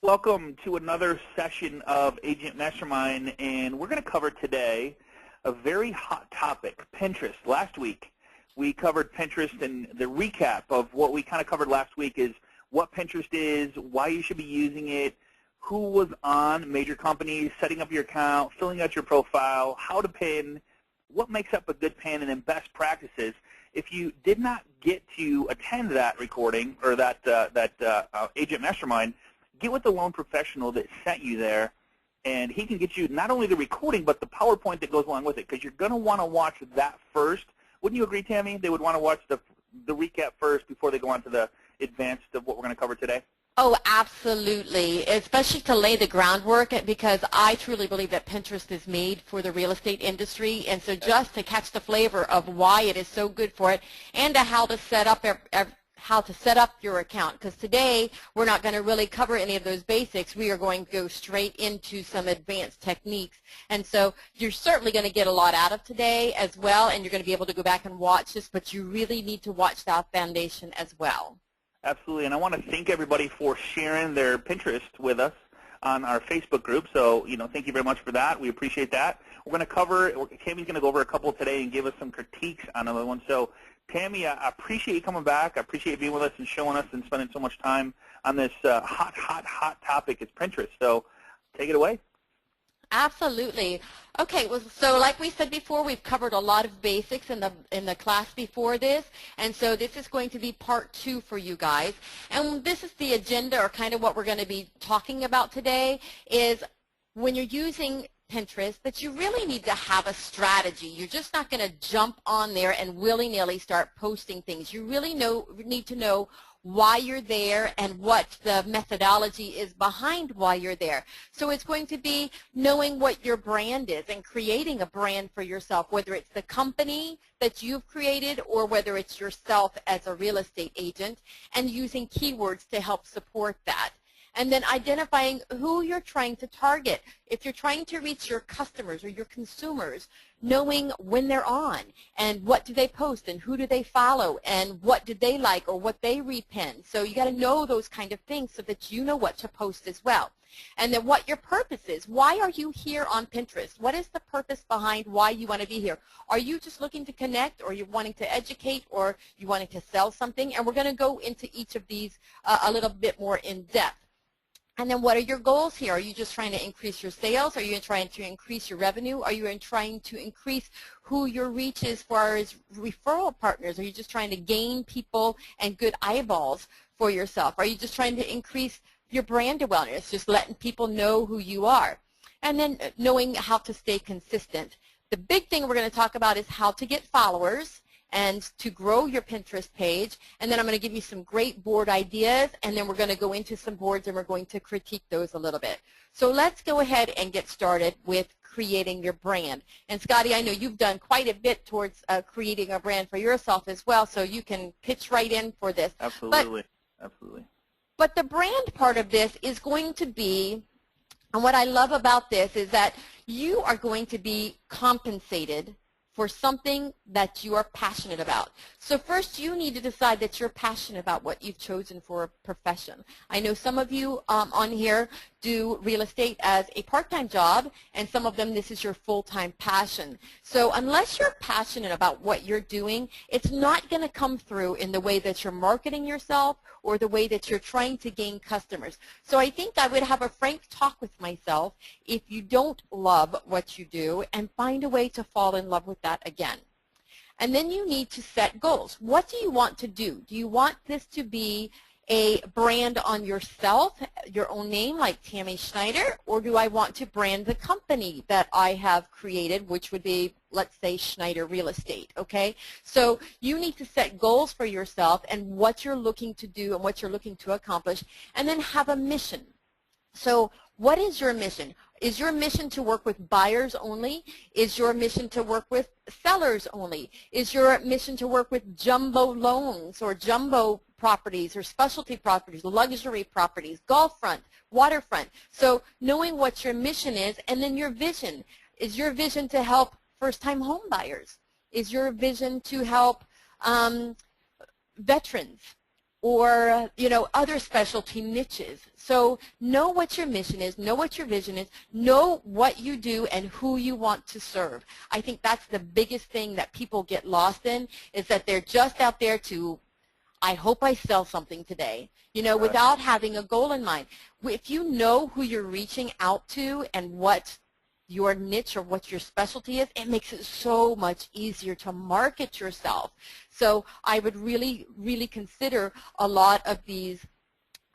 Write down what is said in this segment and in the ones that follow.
Welcome to another session of Agent Mastermind, and we're going to cover today a very hot topic, Pinterest. Last week we covered Pinterest, and the recap of what we kind of covered last week is what Pinterest is, why you should be using it, who was on major companies, setting up your account, filling out your profile, how to pin, what makes up a good pin, and then best practices. If you did not get to attend that recording or that Agent Mastermind, get with the loan professional that sent you there, and he can get you not only the recording but the PowerPoint that goes along with it, because you're going to want to watch that first. Wouldn't you agree, Tammy? They would want to watch the recap first before they go on to the advanced of what we're going to cover today? Oh, absolutely, especially to lay the groundwork, because I truly believe that Pinterest is made for the real estate industry, and so just to catch the flavor of why it is so good for it and to how to set up your account, because today we're not going to really cover any of those basics. We are going to go straight into some advanced techniques, and so you're certainly going to get a lot out of today as well, and you're going to be able to go back and watch this, but you really need to watch that foundation as well. Absolutely, and I want to thank everybody for sharing their Pinterest with us on our Facebook group. So, thank you very much for that. We appreciate that. We're going to cover, Tammy's going to go over a couple today and give us some critiques on another one. So, Tammy, I appreciate you coming back. I appreciate you being with us and showing us and spending so much time on this hot topic. It's Pinterest. So, take it away. Absolutely. Okay, well, so like we said before, we've covered a lot of basics in the class before this, and so this is going to be part 2 for you guys. And this is the agenda, or kind of what we're going to be talking about today, is when you're using Pinterest, that you really need to have a strategy. You're just not going to jump on there and willy-nilly start posting things. You really need to know why you're there and what the methodology is behind why you're there. So it's going to be knowing what your brand is and creating a brand for yourself, whether it's the company that you've created or whether it's yourself as a real estate agent, and using keywords to help support that. And then identifying who you're trying to target. If you're trying to reach your customers or your consumers, knowing when they're on and what do they post and who do they follow and what did they like or what they repin. So you got to know those kind of things so that you know what to post as well. And then what your purpose is. Why are you here on Pinterest? What is the purpose behind why you want to be here? Are you just looking to connect, or you're wanting to educate, or you wanting to sell something? And we're going to go into each of these a little bit more in depth. And then what are your goals here? Are you just trying to increase your sales? Are you trying to increase your revenue? Are you trying to increase who your reach is as far as referral partners? Are you just trying to gain people and good eyeballs for yourself? Are you just trying to increase your brand awareness, just letting people know who you are? And then knowing how to stay consistent. The big thing we're going to talk about is how to get followers and to grow your Pinterest page, and then I'm going to give you some great board ideas, and then we're going to go into some boards and we're going to critique those a little bit. So let's go ahead and get started with creating your brand. And Scotty, I know you've done quite a bit towards creating a brand for yourself as well, so you can pitch right in for this. Absolutely. Absolutely. But the brand part of this is going to be, and what I love about this is that you are going to be compensated for something that you are passionate about. So first you need to decide that you're passionate about what you've chosen for a profession. I know some of you on here do real estate as a part-time job, and some of them this is your full-time passion. So unless you're passionate about what you're doing, it's not going to come through in the way that you're marketing yourself or the way that you're trying to gain customers. So I think I would have a frank talk with myself if you don't love what you do, and find a way to fall in love with that again. And then you need to set goals. What do you want to do? Do you want this to be a brand on yourself, your own name like Tammy Schneider, or do I want to brand the company that I have created, which would be, let's say, Schneider Real Estate, okay? So you need to set goals for yourself and what you're looking to do and what you're looking to accomplish, and then have a mission. So what is your mission? Is your mission to work with buyers only? Is your mission to work with sellers only? Is your mission to work with jumbo loans or jumbo properties or specialty properties, luxury properties, golf front, waterfront? So knowing what your mission is, and then your vision. Is your vision to help first-time home buyers? Is your vision to help veterans? or, you know, other specialty niches. So know what your mission is, know what your vision is, know what you do and who you want to serve. I think that's the biggest thing that people get lost in, is that they're just out there to, I hope I sell something today, you know, without having a goal in mind. If you know who you're reaching out to and what your niche or what your specialty is, it makes it so much easier to market yourself. So I would really, really consider a lot of these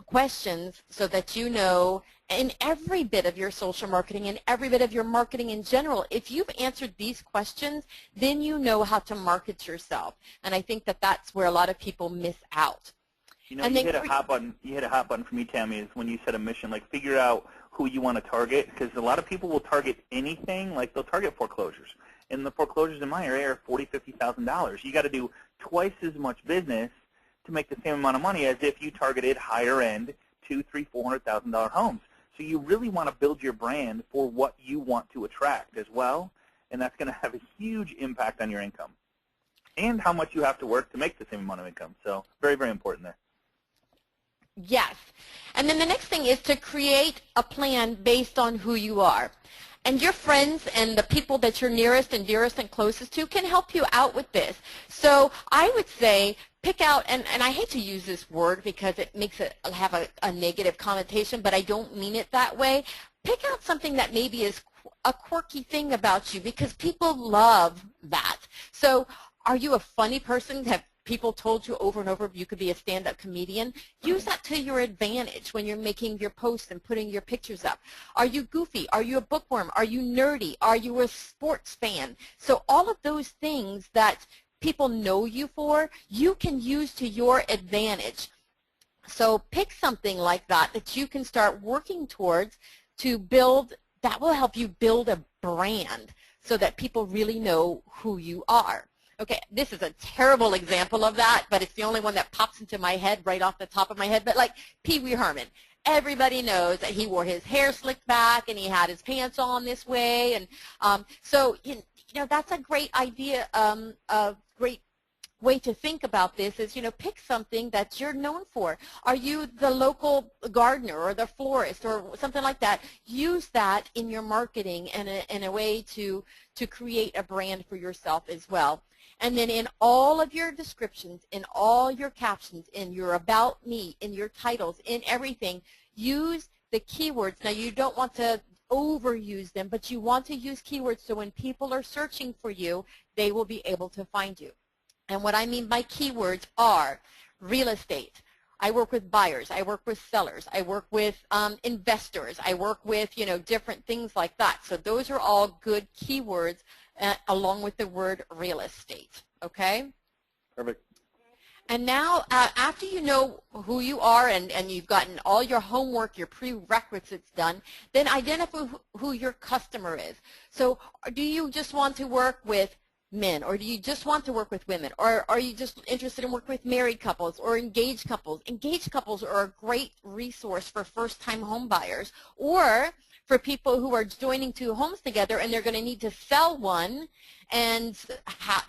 questions so that you know in every bit of your social marketing and every bit of your marketing in general, if you've answered these questions, then you know how to market yourself. And I think that that's where a lot of people miss out. You know, you hit a hot button for me, Tammy, is when you set a mission, like figure out who you want to target, because a lot of people will target anything, like they'll target foreclosures. And the foreclosures in my area are $40,000, $50,000. You got to do twice as much business to make the same amount of money as if you targeted higher end $200,000, $300,000, $400,000 homes. So you really want to build your brand for what you want to attract as well, and that's going to have a huge impact on your income and how much you have to work to make the same amount of income. So very, very important there. Yes. And then the next thing is to create a plan based on who you are. And your friends and the people that you're nearest and dearest and closest to can help you out with this. So I would say pick out, and I hate to use this word because it makes it have a negative connotation, but I don't mean it that way. Pick out something that maybe is a quirky thing about you, because people love that. So are you a funny person? Have people told you over and over you could be a stand-up comedian? Use that to your advantage when you're making your posts and putting your pictures up. Are you goofy? Are you a bookworm? Are you nerdy? Are you a sports fan? So all of those things that people know you for, you can use to your advantage. So pick something like that that you can start working towards to build, that will help you build a brand so that people really know who you are. Okay, this is a terrible example of that, but it's the only one that pops into my head right off the top of my head. But like Pee Wee Herman, everybody knows that he wore his hair slicked back and he had his pants on this way, and so you know that's a great idea. A great way to think about this is, you know, pick something that you're known for. Are you the local gardener or the florist or something like that? Use that in your marketing in a way to create a brand for yourself as well. And then in all of your descriptions, in all your captions, in your about me, in your titles, in everything, use the keywords. Now, you don't want to overuse them, but you want to use keywords so when people are searching for you, they will be able to find you. And what I mean by keywords are real estate. I work with buyers. I work with sellers. I work with investors. I work with, you know, different things like that. So those are all good keywords along with the word real estate. Okay? Perfect. And now, after you know who you are and you've gotten all your homework, your prerequisites done, then identify who your customer is. So do you just want to work with men, or do you just want to work with women, or are you just interested in working with married couples or engaged couples? Engaged couples are a great resource for first-time home buyers, or for people who are joining two homes together and they're going to need to sell one and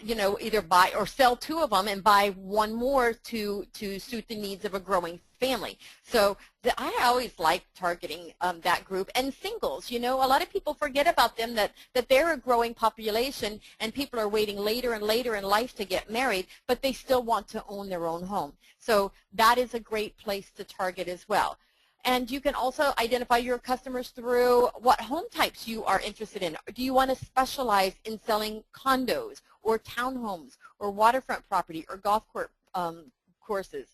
you know, either buy or sell two of them and buy one more to suit the needs of a growing family. So I always like targeting that group. And singles, you know, a lot of people forget about them, that they're a growing population and people are waiting later and later in life to get married, but they still want to own their own home. So that is a great place to target as well. And you can also identify your customers through what home types you are interested in. Do you want to specialize in selling condos or townhomes or waterfront property or golf courses?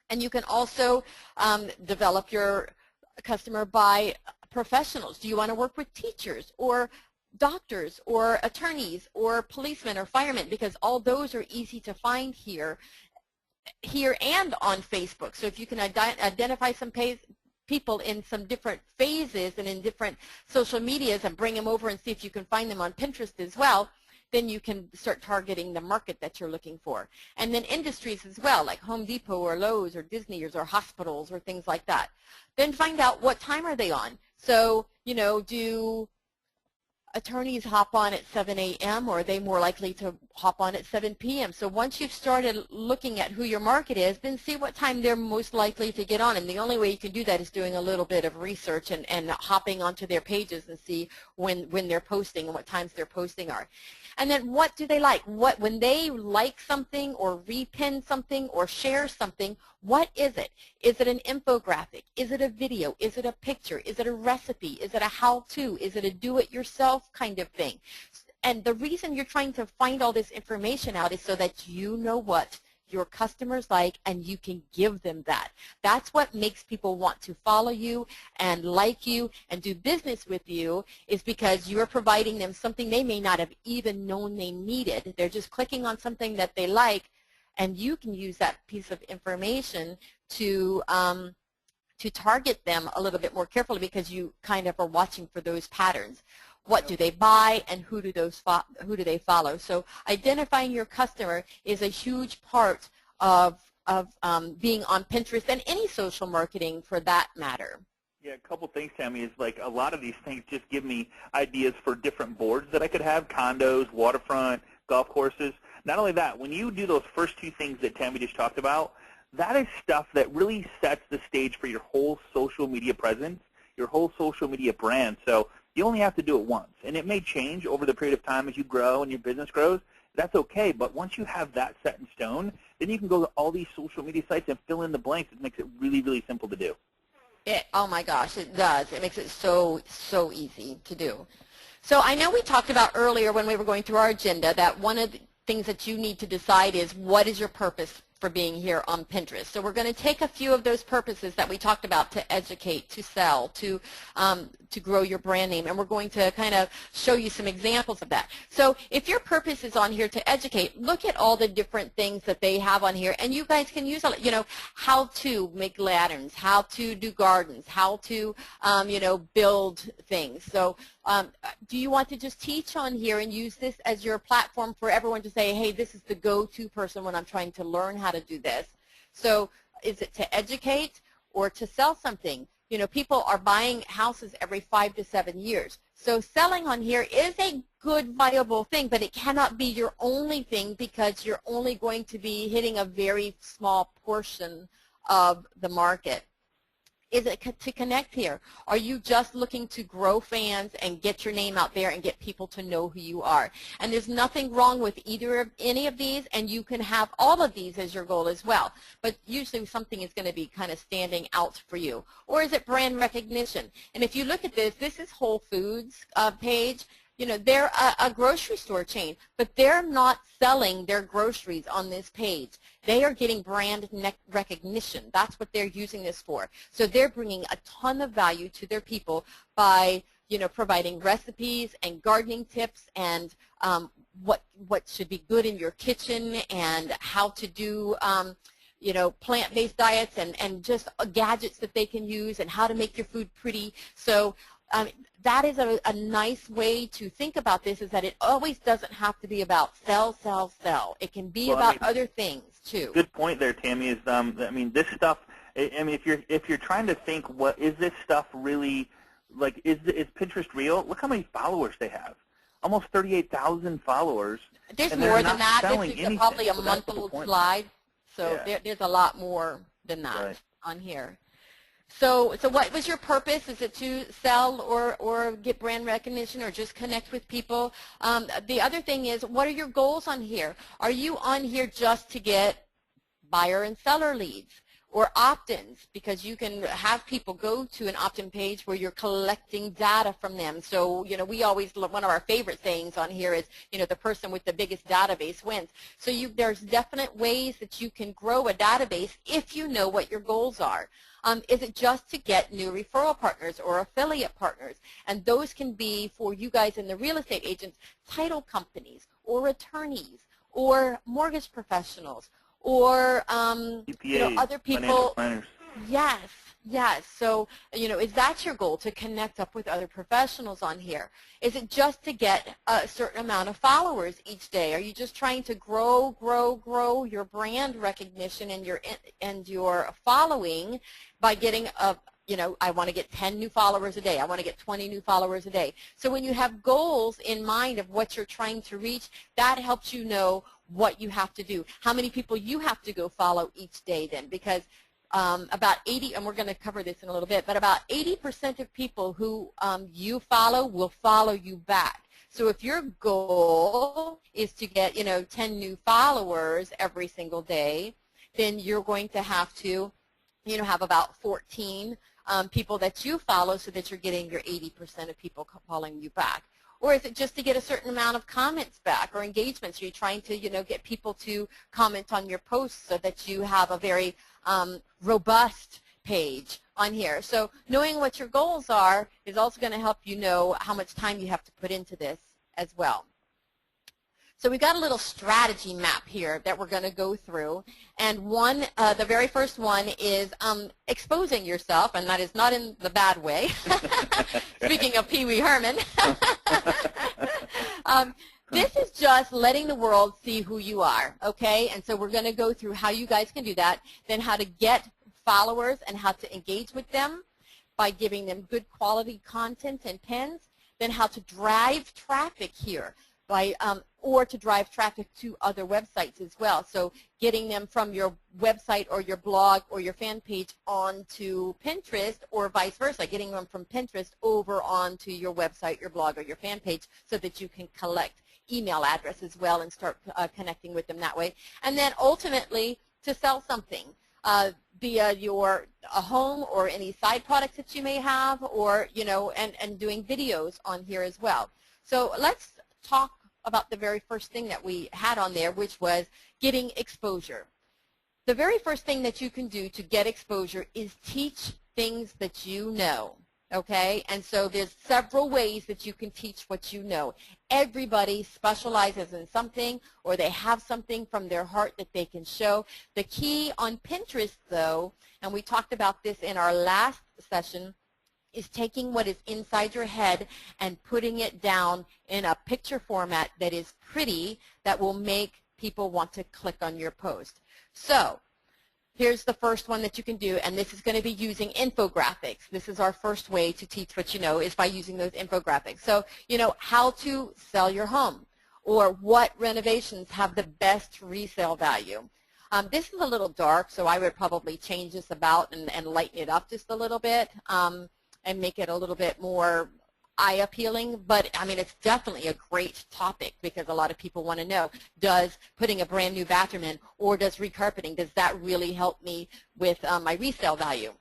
And you can also develop your customer by professionals. Do you want to work with teachers or doctors or attorneys or policemen or firemen? Because all those are easy to find here and on Facebook. So if you can identify some people in some different phases and in different social medias and bring them over and see if you can find them on Pinterest as well, then you can start targeting the market that you're looking for. And then industries as well, like Home Depot or Lowe's or Disney or hospitals or things like that. Then find out what time are they on. So, you know, do attorneys hop on at 7 a.m. or are they more likely to hop on at 7 p.m.? So once you've started looking at who your market is, then see what time they're most likely to get on. And the only way you can do that is doing a little bit of research and hopping onto their pages and see when they're posting and what times their posting are. And then what do they like? When they like something or repin something or share something, what is it? Is it an infographic? Is it a video? Is it a picture? Is it a recipe? Is it a how-to? Is it a do-it-yourself kind of thing? And the reason you're trying to find all this information out is so that you know what your customers like and you can give them that. That's what makes people want to follow you and like you and do business with you, is because you're providing them something they may not have even known they needed. They're just clicking on something that they like, and you can use that piece of information to target them a little bit more carefully, because you kind of are watching for those patterns. What do they buy, and who do they follow? So identifying your customer is a huge part of being on Pinterest and any social marketing for that matter. Yeah, a couple things, Tammy, is like a lot of these things just give me ideas for different boards that I could have, condos, waterfront, golf courses. Not only that, when you do those first two things that Tammy just talked about, that is stuff that really sets the stage for your whole social media presence, your whole social media brand. So you only have to do it once, and it may change over the period of time as you grow and your business grows. That's okay, but once you have that set in stone, then you can go to all these social media sites and fill in the blanks. It makes it really, really simple to do. Oh my gosh, it does. It makes it so easy to do. So I know we talked about earlier when we were going through our agenda that one of the things that you need to decide is, what is your purpose for being here on Pinterest? So we're going to take a few of those purposes that we talked about to educate, to sell, to grow your brand name, and we're going to kind of show you some examples of that. So if your purpose is on here to educate, look at all the different things that they have on here, and you guys can use, how to make lanterns, how to do gardens, how to, build things. So do you want to just teach on here and use this as your platform for everyone to say, hey, this is the go-to person when I'm trying to learn how to do this? So is it to educate or to sell something? People are buying houses every 5 to 7 years. So selling on here is a good, viable thing, but it cannot be your only thing, because you're only going to be hitting a very small portion of the market. Is it to connect here? Are you just looking to grow fans and get your name out there and get people to know who you are? And there's nothing wrong with any of these, and you can have all of these as your goal as well. But usually something is going to be kind of standing out for you. Or is it brand recognition? And if you look at this, this is Whole Foods page. They're a grocery store chain, but they're not selling their groceries on this page. They are getting brand recognition. That's what they're using this for. So they're bringing a ton of value to their people by, providing recipes and gardening tips and what should be good in your kitchen and how to do plant-based diets and just gadgets that they can use and how to make your food pretty. So that is a nice way to think about this, is that it always doesn't have to be about sell, sell, sell. It can be about other things too. Good point there, Tammy. Is this stuff? If you're trying to think, what is this stuff really like? Is Pinterest real? Look how many followers they have. Almost 38,000 followers. There's more than that. This is probably a month-old slide. So yeah. There's a lot more than that on here. So what was your purpose? Is it to sell or get brand recognition or just connect with people? The other thing is, what are your goals on here? Are you on here just to get buyer and seller leads or opt-ins? Because you can have people go to an opt-in page where you're collecting data from them. So, we always, one of our favorite sayings on here is, the person with the biggest database wins. So there's definite ways that you can grow a database if you know what your goals are. Is it just to get new referral partners or affiliate partners? And those can be, for you guys in the real estate agents, title companies or attorneys or mortgage professionals or CPAs, other people. Financial planners. Yes. So, is that your goal, to connect up with other professionals on here? Is it just to get a certain amount of followers each day? Are you just trying to grow your brand recognition and your following by getting I want to get 10 new followers a day. I want to get 20 new followers a day. So when you have goals in mind of what you're trying to reach, that helps you know what you have to do, how many people you have to go follow each day then, because about 80, and we're going to cover this in a little bit, but about 80% of people who you follow will follow you back. So if your goal is to get, 10 new followers every single day, then you're going to have to, have about 14 people that you follow so that you're getting your 80% of people following you back. Or is it just to get a certain amount of comments back or engagements? Are you trying to, get people to comment on your posts so that you have a very robust page on here? So knowing what your goals are is also going to help you know how much time you have to put into this as well. So we've got a little strategy map here that we're going to go through, and the very first one is exposing yourself, and that is not in the bad way. Speaking of Pee Wee Herman. This is just letting the world see who you are, okay? And so we're going to go through how you guys can do that, then how to get followers and how to engage with them by giving them good quality content and pins, then how to drive traffic here. Or to drive traffic to other websites as well. So getting them from your website or your blog or your fan page onto Pinterest, or vice versa, getting them from Pinterest over onto your website, your blog, or your fan page, so that you can collect email address as well and start connecting with them that way. And then ultimately to sell something via a home or any side products that you may have, or and doing videos on here as well. So let's talk about the very first thing that we had on there, which was getting exposure. The very first thing that you can do to get exposure is teach things that you know, okay? And so there's several ways that you can teach what you know. Everybody specializes in something, or they have something from their heart that they can show. The key on Pinterest, though, and we talked about this in our last session, is taking what is inside your head and putting it down in a picture format that is pretty, that will make people want to click on your post. So here's the first one that you can do, and this is going to be using infographics. This is our first way to teach what you know, is by using those infographics. So, how to sell your home, or what renovations have the best resale value. This is a little dark, so I would probably change this about and lighten it up just a little bit. And make it a little bit more eye-appealing. But, I mean, it's definitely a great topic, because a lot of people want to know, does putting a brand new bathroom in, or does recarpeting, does that really help me with my resale value?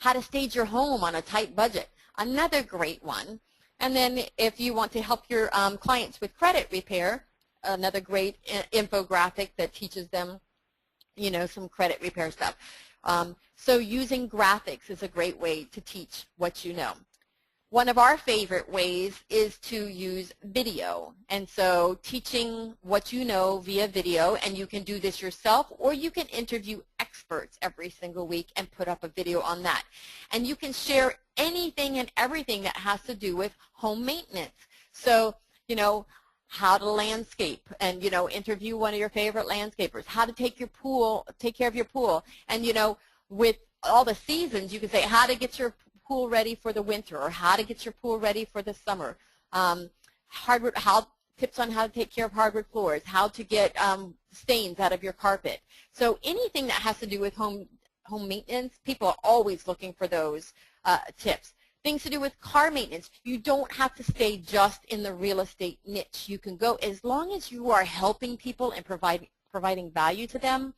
How to stage your home on a tight budget, another great one. And then if you want to help your clients with credit repair, another great infographic that teaches them, some credit repair stuff. So using graphics is a great way to teach what you know. One of our favorite ways is to use video. And so teaching what you know via video, and you can do this yourself, or you can interview experts every single week and put up a video on that. And you can share anything and everything that has to do with home maintenance. So, how to landscape, and interview one of your favorite landscapers. How to take care of your pool, and with all the seasons, you can say how to get your pool ready for the winter, or how to get your pool ready for the summer. Tips on how to take care of hardwood floors, how to get stains out of your carpet. So anything that has to do with home maintenance, people are always looking for those tips. Things to do with car maintenance. You don't have to stay just in the real estate niche. You can go, as long as you are helping people and providing value to them,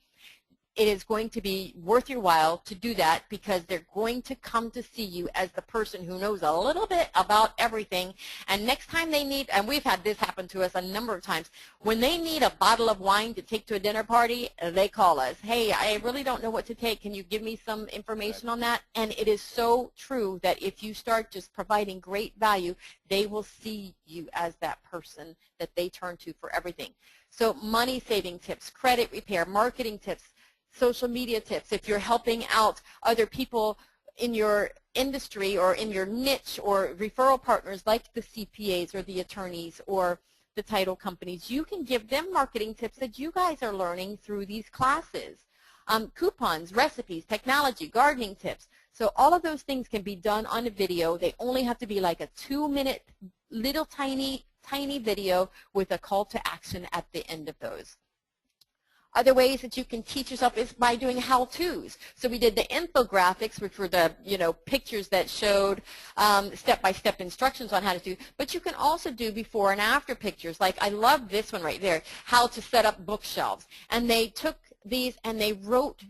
it is going to be worth your while to do that, because they're going to come to see you as the person who knows a little bit about everything. And next time they need, and we've had this happen to us a number of times, when they need a bottle of wine to take to a dinner party, they call us. Hey, I really don't know what to take. Can you give me some information on that? And it is so true that if you start just providing great value, they will see you as that person that they turn to for everything. So money saving tips, credit repair, marketing tips, social media tips. If you're helping out other people in your industry or in your niche, or referral partners like the CPAs or the attorneys or the title companies, you can give them marketing tips that you guys are learning through these classes. Coupons, recipes, technology, gardening tips, So all of those things can be done on a video. They only have to be like a 2-minute little tiny video with a call to action at the end of those. Other ways that you can teach yourself is by doing how-tos. So we did the infographics, which were the pictures that showed step-by-step instructions on how to do. But you can also do before and after pictures. Like I love this one right there, how to set up bookshelves. And they took these and they wrote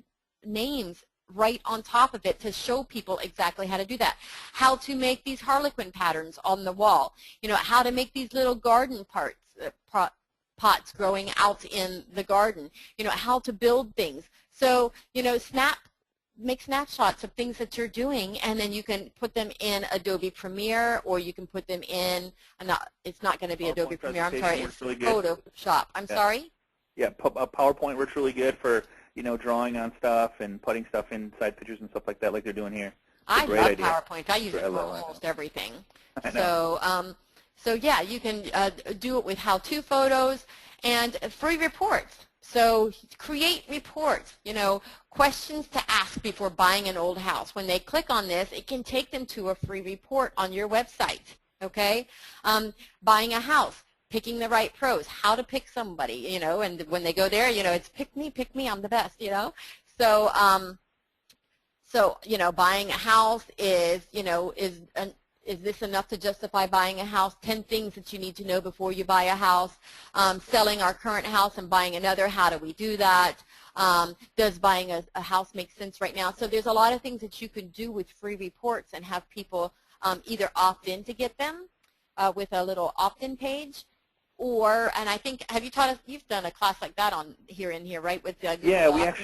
names right on top of it to show people exactly how to do that. How to make these harlequin patterns on the wall. How to make these little garden pots growing out in the garden. How to build things. So, make snapshots of things that you're doing, and then you can put them in Adobe Premiere, or you can put them in, it's not going to be Adobe Premiere, I'm sorry, it's really Photoshop. I'm sorry? Yeah, PowerPoint works really good for, drawing on stuff and putting stuff inside pictures and stuff like that, like they're doing here. I love PowerPoint. I use it for almost everything. So yeah, you can do it with how-to photos and free reports. So create reports, questions to ask before buying an old house. When they click on this, it can take them to a free report on your website, okay? Buying a house, picking the right pros, how to pick somebody, and when they go there, it's pick me, I'm the best, So, buying a house is this enough to justify buying a house? 10 things that you need to know before you buy a house. Selling our current house and buying another, how do we do that? Does buying a house make sense right now? So there's a lot of things that you can do with free reports and have people either opt in to get them with a little opt-in page, and I think, you've done a class like that here, right, with the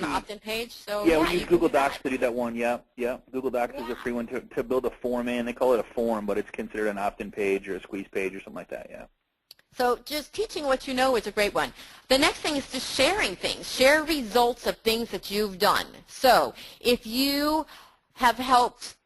opt-in page? So, yeah, we use Google Docs to do that one, yeah. Google Docs is a free one to build a form in. They call it a form, but it's considered an opt-in page or a squeeze page or something like that, yeah. So just teaching what you know is a great one. The next thing is just sharing things. Share results of things that you've done. So if you have helped,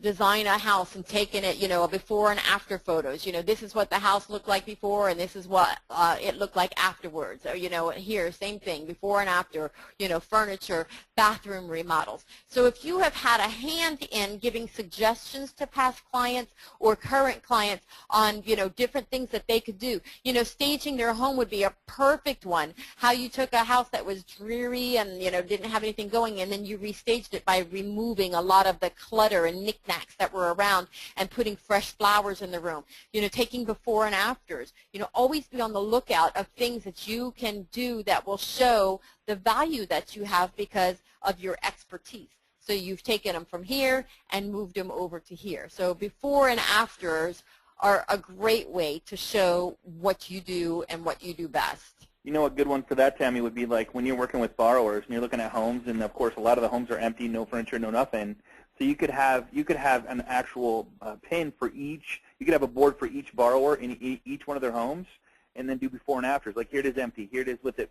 design a house and taken it, before and after photos. This is what the house looked like before, and this is what it looked like afterwards. Or, here, same thing, before and after, furniture, bathroom remodels. So if you have had a hand in giving suggestions to past clients or current clients on, different things that they could do, staging their home would be a perfect one. How you took a house that was dreary and, didn't have anything going, and then you restaged it by removing a lot of the clutter and knickknacks that were around and putting fresh flowers in the room, taking before and afters. Always be on the lookout of things that you can do that will show the value that you have because of your expertise. So you've taken them from here and moved them over to here. So before and afters are a great way to show what you do and what you do best. A good one for that, Tammy, would be like when you're working with borrowers and you're looking at homes, and of course a lot of the homes are empty, no furniture, no nothing. So you could have an actual pin for each. You could have a board for each borrower in each one of their homes, and then do before and afters. Like here it is empty, here it is with it,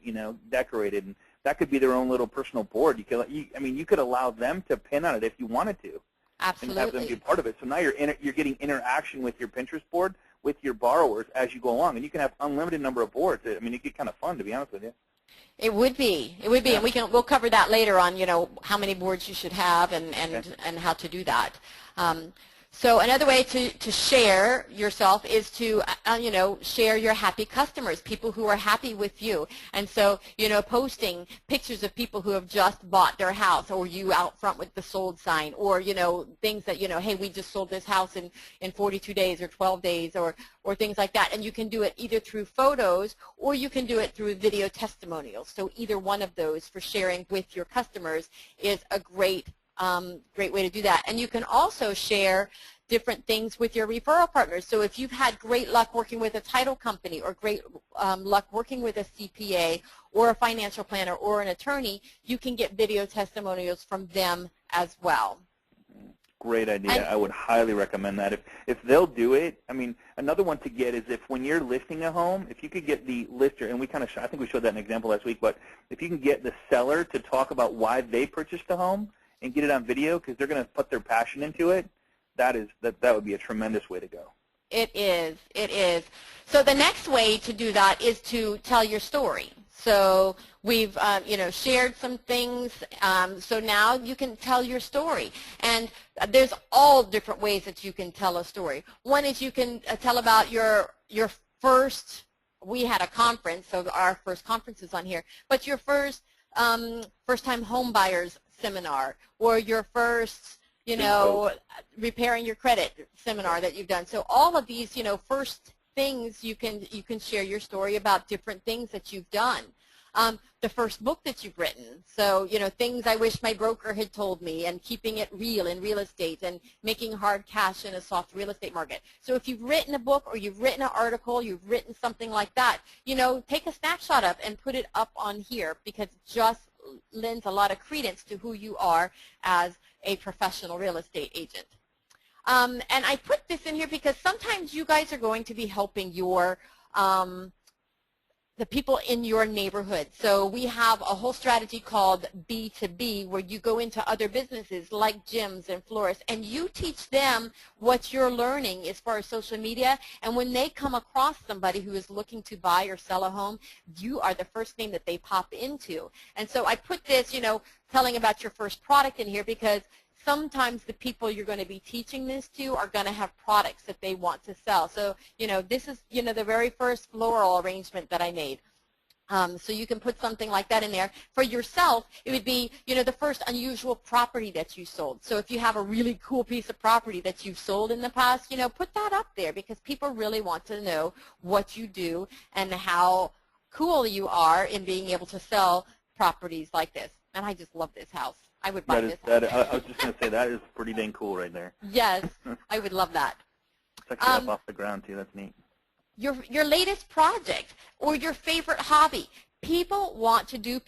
decorated, and that could be their own little personal board. You could allow them to pin on it if you wanted to. Absolutely. And have them be part of it. So now you're getting interaction with your Pinterest board with your borrowers as you go along, and you can have unlimited number of boards. It get kind of fun, to be honest with you. It would be, yeah. And we'll cover that later on. How many boards you should have and how to do that. So another way to share yourself is to, share your happy customers, people who are happy with you. And so, posting pictures of people who have just bought their house, or you out front with the sold sign, or, things that, hey, we just sold this house in 42 days or 12 days, or things like that. And you can do it either through photos or you can do it through video testimonials. So either one of those for sharing with your customers is a great way to do that. And you can also share different things with your referral partners. So if you've had great luck working with a title company, or great luck working with a CPA or a financial planner or an attorney, you can get video testimonials from them as well. Great idea. I would highly recommend that. If they'll do it, another one to get is if when you're listing a home, if you could get the lister, and I think we showed that in an example last week, but if you can get the seller to talk about why they purchased the home and get it on video, because they're going to put their passion into it, that would be a tremendous way to go. It is. So the next way to do that is to tell your story. So we've, shared some things. So now you can tell your story. And there's all different ways that you can tell a story. One is you can tell about your first, we had a conference, so our first conference is on here, but your first-time home buyers seminar, or your first, repairing your credit seminar that you've done. So all of these, first things you can share your story about different things that you've done. The first book that you've written, so things I wish my broker had told me, and keeping it real in real estate, and making hard cash in a soft real estate market. So if you've written a book, or you've written an article, you've written something like that, take a snapshot of and put it up on here, because it just lends a lot of credence to who you are as a professional real estate agent. And I put this in here because sometimes you guys are going to be helping your the people in your neighborhood. So we have a whole strategy called B2B, where you go into other businesses like gyms and florists, and you teach them what you're learning as far as social media. And when they come across somebody who is looking to buy or sell a home, you are the first name that they pop into. And so I put this, telling about your first product in here, because sometimes the people you're going to be teaching this to are going to have products that they want to sell. So, this is, the very first floral arrangement that I made. So you can put something like that in there. For yourself, it would be, the first unusual property that you sold. So if you have a really cool piece of property that you've sold in the past, put that up there, because people really want to know what you do and how cool you are in being able to sell properties like this. And I just love this house. I would buy this house. I was just going to say, that is pretty dang cool right there. Yes, I would love that. It's actually up off the ground, too. That's neat. Your latest project or your favorite hobby. People want to do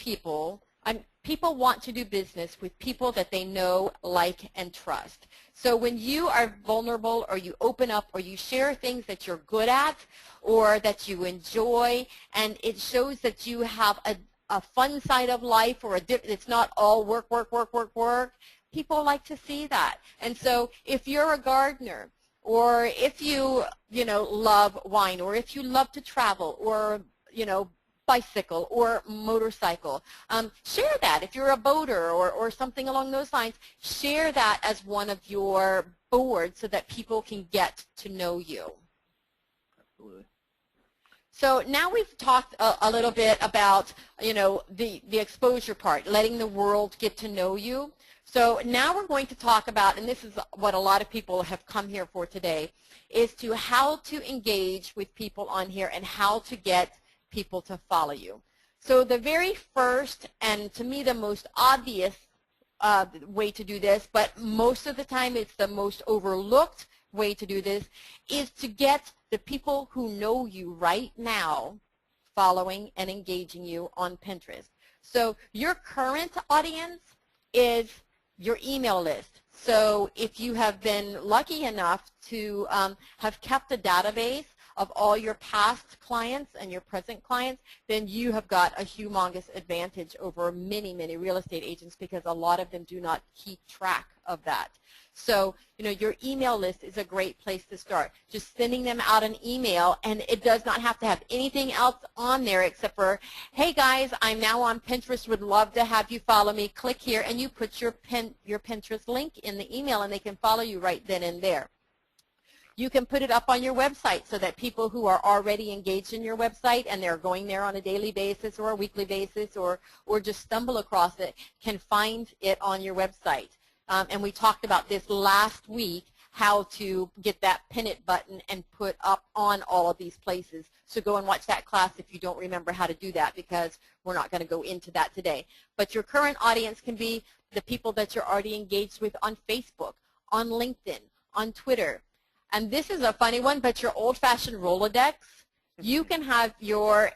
business with people that they know, like, and trust. So when you are vulnerable, or you open up, or you share things that you're good at or that you enjoy, and it shows that you have a fun side of life, or it's not all work, work, work, work, work, people like to see that. And so if you're a gardener, or if you, love wine, or if you love to travel, or, bicycle or motorcycle, share that. If you're a boater or something along those lines, share that as one of your boards so that people can get to know you. Absolutely. So now we've talked a little bit about, the exposure part, letting the world get to know you. So now we're going to talk about, and this is what a lot of people have come here for today, is to how to engage with people on here and how to get people to follow you. So the very first, and to me the most obvious way to do this, but most of the time it's the most overlooked way to do this, is to get the people who know you right now following and engaging you on Pinterest. So your current audience is your email list. So if you have been lucky enough to have kept a database of all your past clients and your present clients, then you have got a humongous advantage over many, many real estate agents, because a lot of them do not keep track of that. So, your email list is a great place to start. Just sending them out an email, and it does not have to have anything else on there except for, hey guys, I'm now on Pinterest, would love to have you follow me. Click here, and you put your Pinterest link in the email, and they can follow you right then and there. You can put it up on your website so that people who are already engaged in your website and they're going there on a daily basis or a weekly basis, or just stumble across it, can find it on your website. And we talked about this last week, how to get that pin it button and put up on all of these places. So go and watch that class if you don't remember how to do that, because we're not going to go into that today. But your current audience can be the people that you're already engaged with on Facebook, on LinkedIn, on Twitter. And this is a funny one, but your old-fashioned Rolodex, you can have your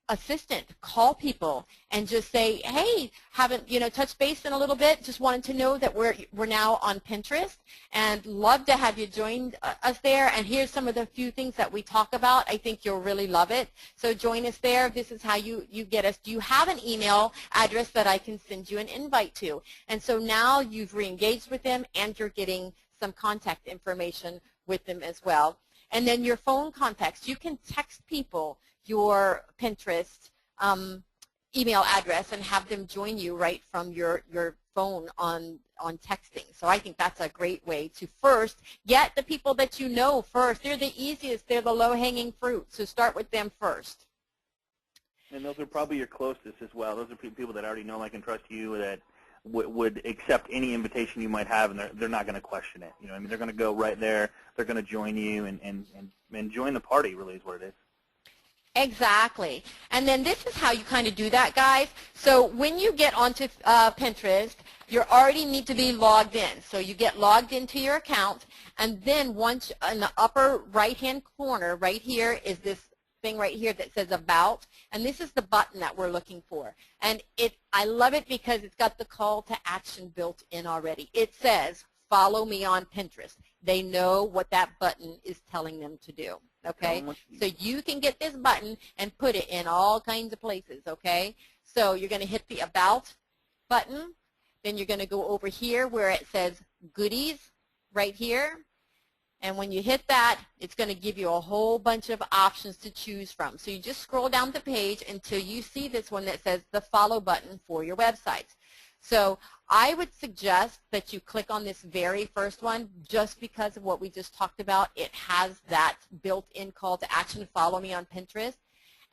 assistant call people and just say, hey, haven't touched base in a little bit, just wanted to know that we're now on Pinterest and love to have you join us there, and here's some of the few things that we talk about. I think you'll really love it, so join us there. This is how you get us. Do you have an email address that I can send you an invite to? And so now you've re-engaged with them, and you're getting some contact information with them as well. And then your phone contacts, you can text people your Pinterest email address and have them join you right from your phone on texting. So I think that's a great way to first get the people that you know first. They're the easiest. They're the low-hanging fruit. So start with them first. And those are probably your closest as well. Those are people that already know, like, and trust you, that would accept any invitation you might have, and they're not going to question it. You know, I mean, they're going to go right there. They're going to join you and join the party. Really, is what it is. Exactly. And then this is how you kind of do that, guys. So when you get onto Pinterest, you already need to be logged in. So you get logged into your account, and then once in the upper right-hand corner, right here, is this thing right here that says About, and this is the button that we're looking for. And I love it because it's got the call to action built in already. It says, follow me on Pinterest. They know what that button is telling them to do. Okay, so you can get this button and put it in all kinds of places, okay? So you're going to hit the About button. Then you're going to go over here where it says Goodies right here. And when you hit that, it's going to give you a whole bunch of options to choose from. So you just scroll down the page until you see this one that says the Follow button for your website. So I would suggest that you click on this very first one just because of what we just talked about. It has that built-in call to action, follow me on Pinterest.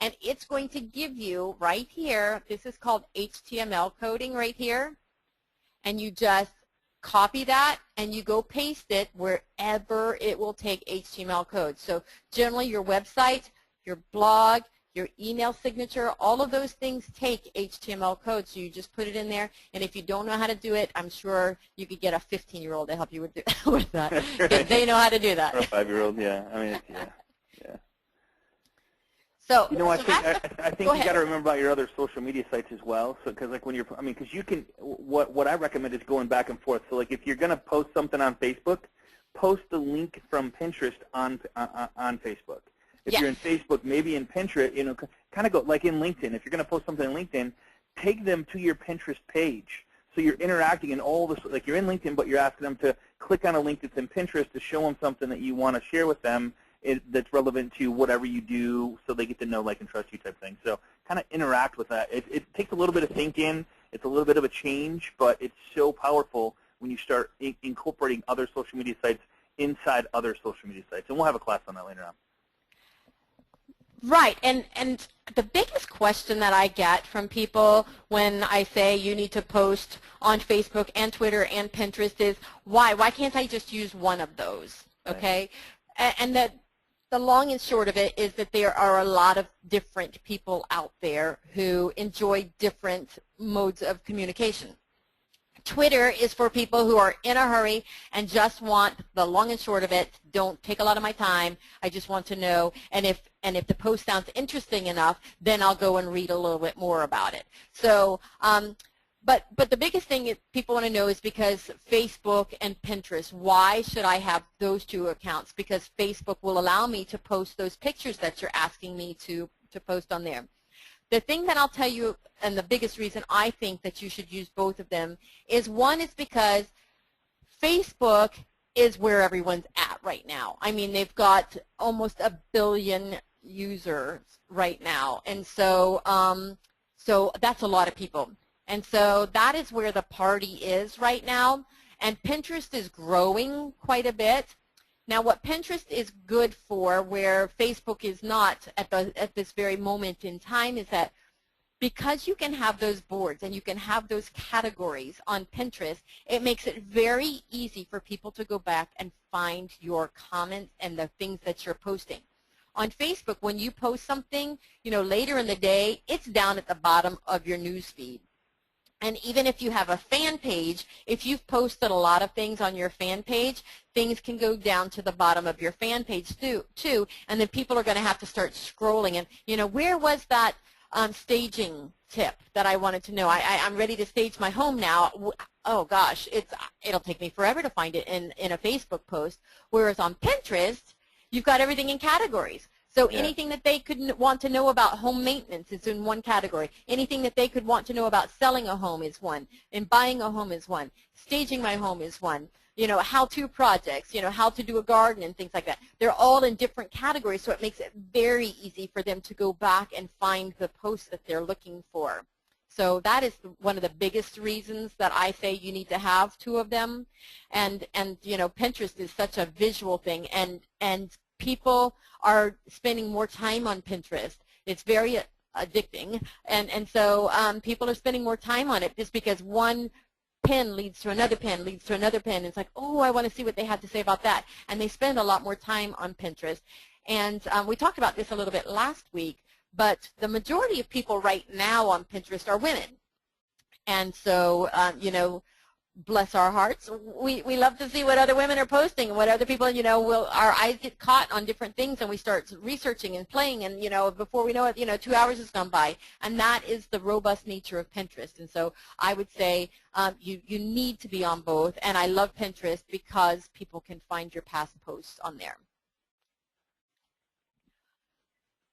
And it's going to give you right here, this is called HTML coding right here. And you just copy that and you go paste it wherever it will take HTML code. So generally your website, your blog, your email signature, all of those things take HTML code, so you just put it in there. And if you don't know how to do it, I'm sure you could get a 15-year-old to help you with that. Right. They know how to do that. Or a 5-year-old, yeah. I mean, yeah. So, you know, I think you got to remember about your other social media sites as well. So, because like when you're, I mean, because you can, what I recommend is going back and forth. So, like if you're going to post something on Facebook, post the link from Pinterest on Facebook. If you're in Facebook, maybe in Pinterest, you know, kind of go, like in LinkedIn, if you're going to post something in LinkedIn, take them to your Pinterest page. So you're interacting in all this, like you're in LinkedIn, but you're asking them to click on a link that's in Pinterest to show them something that you want to share with them that's relevant to whatever you do, so they get to know, like, and trust you type thing. So kind of interact with that. It takes a little bit of thinking. It's a little bit of a change, but it's so powerful when you start incorporating other social media sites inside other social media sites. And we'll have a class on that later on. Right, and the biggest question that I get from people when I say you need to post on Facebook and Twitter and Pinterest is, why? Why can't I just use one of those, okay? Right. And the long and short of it is that there are a lot of different people out there who enjoy different modes of communication. Twitter is for people who are in a hurry and just want the long and short of it. Don't take a lot of my time. I just want to know. And if the post sounds interesting enough, then I'll go and read a little bit more about it. So, but the biggest thing people want to know is because Facebook and Pinterest. Why should I have those two accounts? Because Facebook will allow me to post those pictures that you're asking me to post on there. The thing that I'll tell you, and the biggest reason I think that you should use both of them, is one is because Facebook is where everyone's at right now. I mean, they've got almost 1 billion users right now, and so so that's a lot of people. And so that is where the party is right now, and Pinterest is growing quite a bit. Now, what Pinterest is good for, where Facebook is not at this very moment in time, is that because you can have those boards and you can have those categories on Pinterest, it makes it very easy for people to go back and find your comments and the things that you're posting. On Facebook, when you post something, you know, later in the day, it's down at the bottom of your news feed. And even if you have a fan page, if you've posted a lot of things on your fan page, things can go down to the bottom of your fan page too, and then people are going to have to start scrolling. And, you know, where was that staging tip that I wanted to know? I'm ready to stage my home now. Oh, gosh, it'll take me forever to find it in a Facebook post. Whereas on Pinterest, you've got everything in categories. So Yeah. anything that they could want to know about home maintenance is in one category. Anything that they could want to know about selling a home is one, and buying a home is one. Staging my home is one. You know, how-to projects, you know, how to do a garden and things like that. They're all in different categories, so it makes it very easy for them to go back and find the posts that they're looking for. So that is one of the biggest reasons that I say you need to have two of them. And you know, Pinterest is such a visual thing, and people are spending more time on Pinterest. It's very addicting, and so people are spending more time on it just because one pin leads to another pin, leads to another pin. It's like, oh, I want to see what they have to say about that. And they spend a lot more time on Pinterest. And we talked about this a little bit last week, but the majority of people right now on Pinterest are women. And so, you know, bless our hearts, we love to see what other women are posting and what other people, you know, our eyes get caught on different things, and we start researching and playing, and, you know, before we know it, you know, 2 hours has gone by. And that is the robust nature of Pinterest. And so I would say you need to be on both, and I love Pinterest because people can find your past posts on there.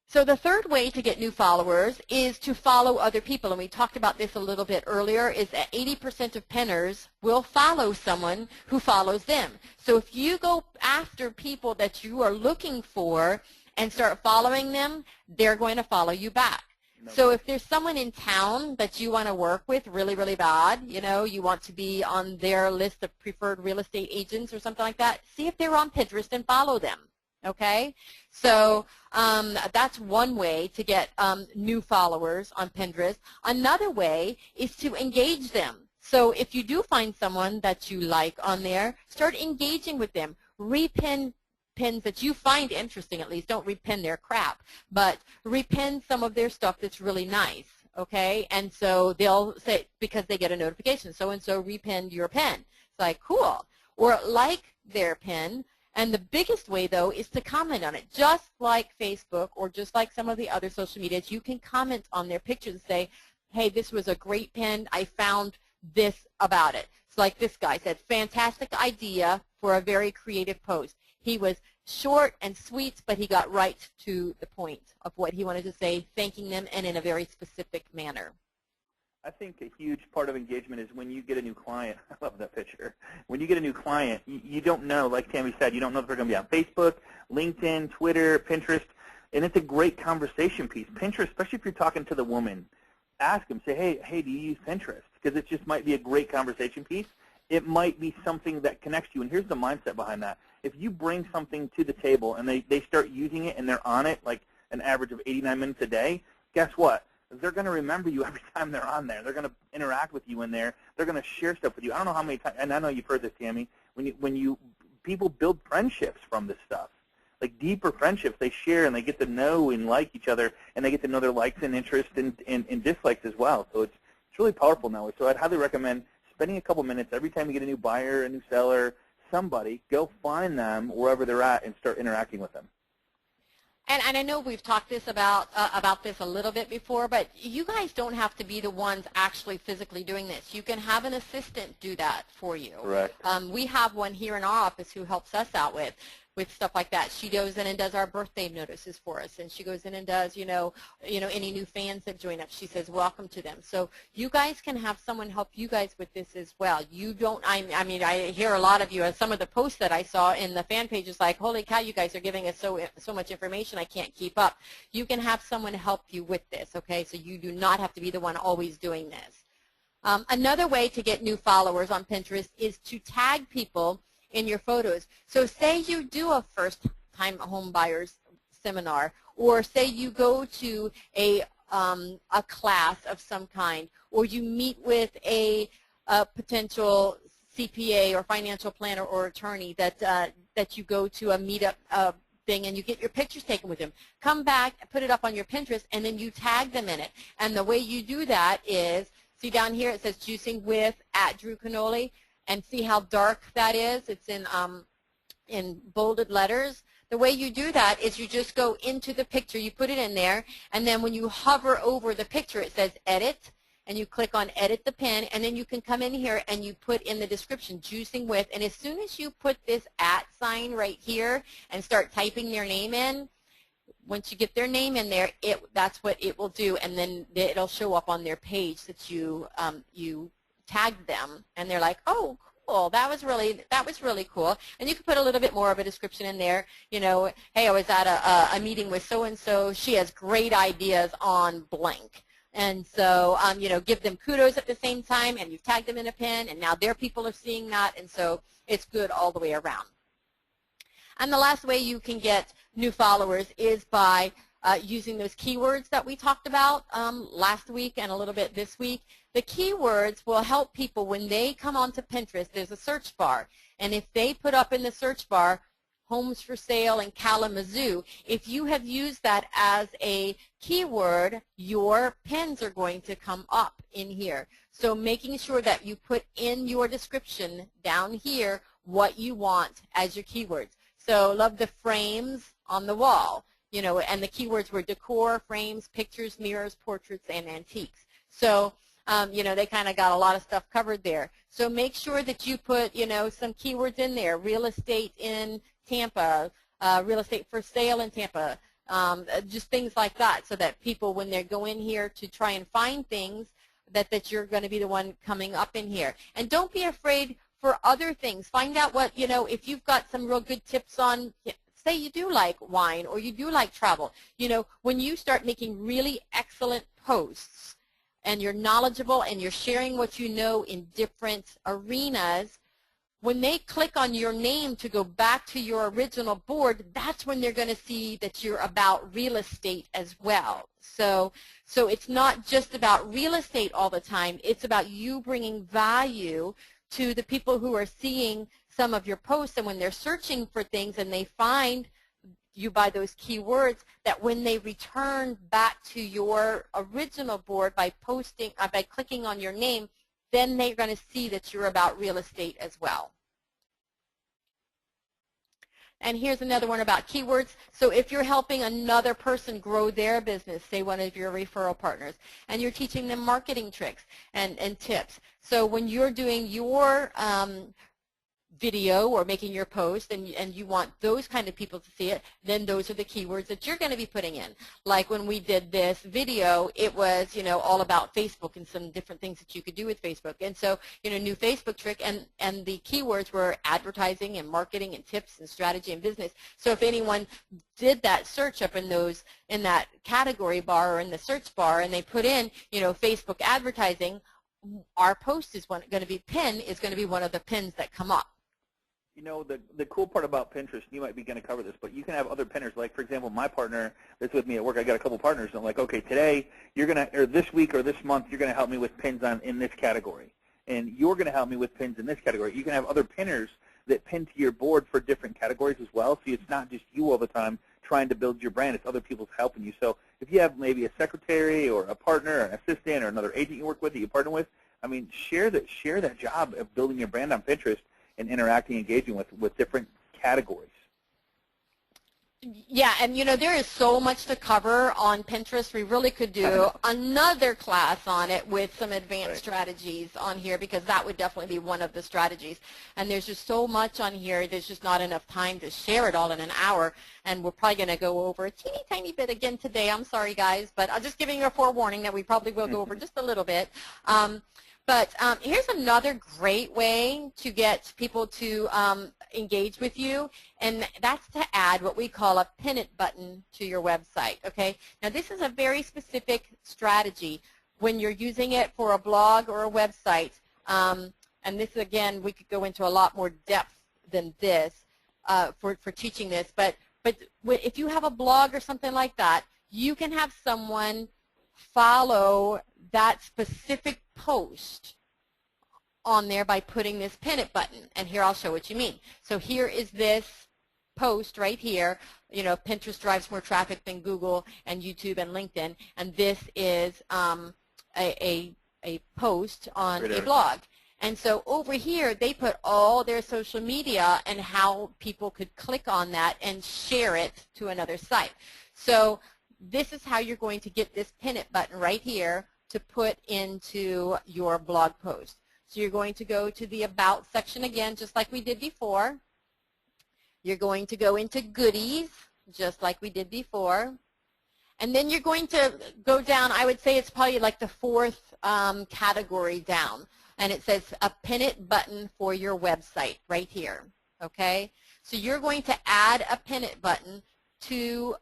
So the third way to get new followers is to follow other people, and we talked about this a little bit earlier, is that 80% of pinners will follow someone who follows them. So if you go after people that you are looking for and start following them, they're going to follow you back. No. So if there's someone in town that you want to work with really, really bad, you know, you want to be on their list of preferred real estate agents or something like that, see if they're on Pinterest and follow them. Okay, so that's one way to get new followers on Pinterest. Another way is to engage them. So if you do find someone that you like on there, start engaging with them. Repin pins that you find interesting, at least. Don't repin their crap, but repin some of their stuff that's really nice. Okay, and so they'll say, because they get a notification, so-and-so repinned your pin. It's like, cool. Or like their pin. And the biggest way, though, is to comment on it. Just like Facebook or just like some of the other social medias, you can comment on their pictures and say, hey, this was a great pin. I found this about it. It's like this guy said, fantastic idea for a very creative post. He was short and sweet, but he got right to the point of what he wanted to say, thanking them and in a very specific manner. I think a huge part of engagement is when you get a new client. I love that picture. When you get a new client, you don't know, like Tammy said, you don't know if they're going to be on Facebook, LinkedIn, Twitter, Pinterest, and it's a great conversation piece. Pinterest, especially if you're talking to the woman, ask them, say, hey, do you use Pinterest? Because it just might be a great conversation piece. It might be something that connects you, and here's the mindset behind that. If you bring something to the table and they start using it and they're on it like an average of 89 minutes a day, guess what? They're going to remember you every time they're on there. They're going to interact with you in there. They're going to share stuff with you. I don't know how many times, and I know you've heard this, Tammy, people build friendships from this stuff, like deeper friendships. They share and they get to know and like each other, and they get to know their likes and interests and dislikes as well. So it's really powerful now. So I'd highly recommend spending a couple minutes every time you get a new buyer, a new seller, somebody, go find them wherever they're at and start interacting with them. And I know we've talked about this a little bit before, but you guys don't have to be the ones actually physically doing this. You can have an assistant do that for you. Correct. We have one here in our office who helps us out with stuff like that. She goes in and does our birthday notices for us, and she goes in and does, you know, any new fans that join up. She says welcome to them. So you guys can have someone help you guys with this as well. You don't. I mean, I hear a lot of you. Some of the posts that I saw in the fan page is like, holy cow, you guys are giving us so much information. I can't keep up. You can have someone help you with this. Okay, so you do not have to be the one always doing this. Another way to get new followers on Pinterest is to tag people in your photos. So say you do a first-time home buyers seminar, or say you go to a class of some kind, or you meet with a potential CPA or financial planner or attorney that you go to a meetup thing, and you get your pictures taken with them. Come back, put it up on your Pinterest, and then you tag them in it. And the way you do that is, see down here it says juicing with @DrewCannoli. And see how dark that is? It's in bolded letters. The way you do that is you just go into the picture, you put it in there, and then when you hover over the picture, it says edit, and you click on edit the pin, and then you can come in here and you put in the description, juicing with, and as soon as you put this @ sign right here and start typing their name in, once you get their name in there, that's what it will do, and then it'll show up on their page that you tagged them, and they're like, oh, cool, that was really cool. And you can put a little bit more of a description in there. You know, hey, I was at a meeting with so and so. She has great ideas on blank. And so, you know, give them kudos at the same time, and you've tagged them in a pin, and now their people are seeing that, and so it's good all the way around. And the last way you can get new followers is by using those keywords that we talked about last week and a little bit this week. The keywords will help people when they come onto Pinterest. There's a search bar, and if they put up in the search bar homes for sale in Kalamazoo, if you have used that as a keyword, your pins are going to come up in here. So making sure that you put in your description down here what you want as your keywords. So love the frames on the wall, you know, and the keywords were decor, frames, pictures, mirrors, portraits, and antiques. So you know, they kind of got a lot of stuff covered there. So make sure that you put, you know, some keywords in there, real estate in Tampa, real estate for sale in Tampa, just things like that, so that people, when they go in here to try and find things, that you're going to be the one coming up in here. And don't be afraid for other things. Find out what, you know, if you've got some real good tips on, say you do like wine or you do like travel, you know, when you start making really excellent posts and you're knowledgeable and you're sharing what you know in different arenas, when they click on your name to go back to your original board, that's when they're going to see that you're about real estate as well. So it's not just about real estate all the time. It's about you bringing value to the people who are seeing some of your posts, and when they're searching for things and they find you by those keywords, that when they return back to your original board by posting, by clicking on your name, then they're going to see that you're about real estate as well. And here's another one about keywords. So if you're helping another person grow their business, say one of your referral partners, and you're teaching them marketing tricks and tips. So when you're doing your video or making your post and you want those kind of people to see it, then those are the keywords that you're going to be putting in. Like when we did this video, it was, you know, all about Facebook and some different things that you could do with Facebook. And so, you know, new Facebook trick, and the keywords were advertising and marketing and tips and strategy and business. So if anyone did that search up in those, in that category bar or in the search bar, and they put in, you know, Facebook advertising, our post is going to be pin is going to be one of the pins that come up. You know, the cool part about Pinterest, you might be going to cover this, but you can have other pinners. Like, for example, my partner that's with me at work, I got a couple partners, and I'm like, okay, today you're going to, or this week or this month, you're going to help me with pins in this category. And you're going to help me with pins in this category. You can have other pinners that pin to your board for different categories as well, so it's not just you all the time trying to build your brand. It's other people's helping you. So if you have maybe a secretary or a partner or an assistant or another agent you work with that you partner with, I mean, share that job of building your brand on Pinterest and interacting, engaging with different categories. Yeah, and you know, there is so much to cover on Pinterest. We really could do another class on it with some advanced strategies on here, because that would definitely be one of the strategies. And there's just so much on here. There's just not enough time to share it all in an hour, and we're probably going to go over a teeny tiny bit again today. I'm sorry, guys, but I'm just giving you a forewarning that we probably will go over just a little bit. But here's another great way to get people to engage with you, and that's to add what we call a pin it button to your website, okay? Now, this is a very specific strategy when you're using it for a blog or a website, and this, again, we could go into a lot more depth than this for teaching this, but if you have a blog or something like that, you can have someone follow that specific post on there by putting this pin it button. And here I'll show what you mean. So here is this post right here. You know, Pinterest drives more traffic than Google and YouTube and LinkedIn. And this is a post on a blog. And so over here, they put all their social media and how people could click on that and share it to another site. So this is how you're going to get this pin it button right here to put into your blog post. So you're going to go to the About section again, just like we did before. You're going to go into Goodies, just like we did before. And then you're going to go down, I would say it's probably like the fourth category down. And it says a pin it button for your website right here, okay? So you're going to add a pin it button to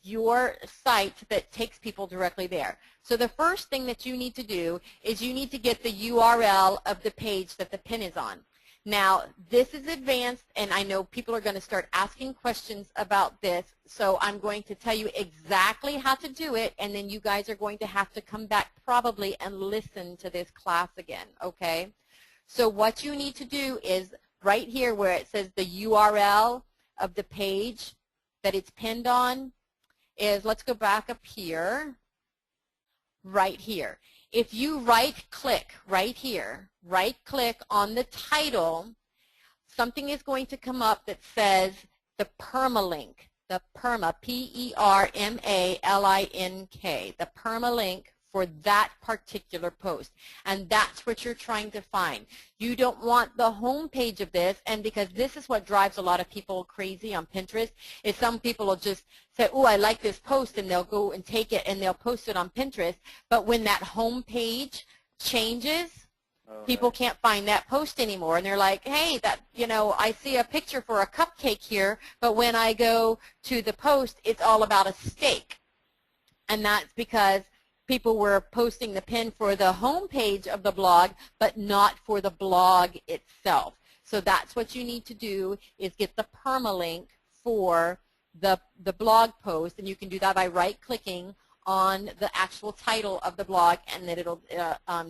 your site that takes people directly there. So the first thing that you need to do is you need to get the URL of the page that the pin is on. Now, this is advanced, and I know people are going to start asking questions about this, so I'm going to tell you exactly how to do it, and then you guys are going to have to come back probably and listen to this class again, okay? So what you need to do is right here where it says the URL of the page that it's pinned on is, let's go back up here, right here. If you right-click right here, right-click on the title, something is going to come up that says the permalink, the perma, P-E-R-M-A-L-I-N-K, the permalink for that particular post. And that's what you're trying to find. You don't want the home page of this, and because this is what drives a lot of people crazy on Pinterest, is some people will just say, oh, I like this post, and they'll go and take it and they'll post it on Pinterest. But when that home page changes, people can't find that post anymore, and they're like, hey, that, you know, I see a picture for a cupcake here, but when I go to the post, it's all about a steak. And that's because people were posting the pin for the home page of the blog, but not for the blog itself. So that's what you need to do, is get the permalink for the blog post, and you can do that by right-clicking on the actual title of the blog, and then it'll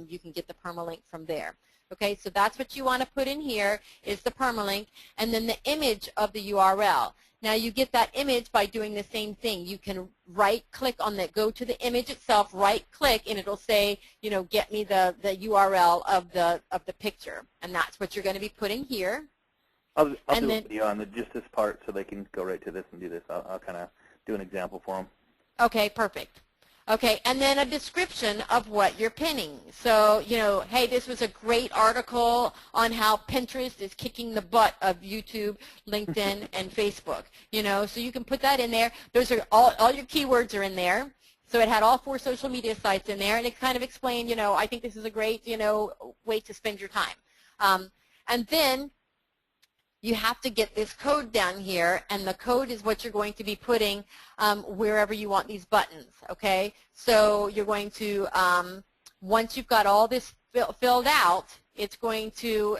you can get the permalink from there. Okay, so that's what you want to put in here, is the permalink, and then the image of the URL. Now you get that image by doing the same thing. You can right-click on that, go to the image itself, right-click, and it'll say, you know, get me the URL of the picture, and that's what you're going to be putting here. I'll do a video on just this part so they can go right to this and do this. I'll kind of do an example for them. Okay, perfect. Okay, and then a description of what you're pinning. So, you know, hey, this was a great article on how Pinterest is kicking the butt of YouTube, LinkedIn, and Facebook. You know, so you can put that in there. Those are all your keywords are in there. So it had all 4 social media sites in there, and it kind of explained, you know, I think this is a great, you know, way to spend your time. And then you have to get this code down here, and the code is what you're going to be putting wherever you want these buttons, okay? So you're going to, once you've got all this filled out, it's going to,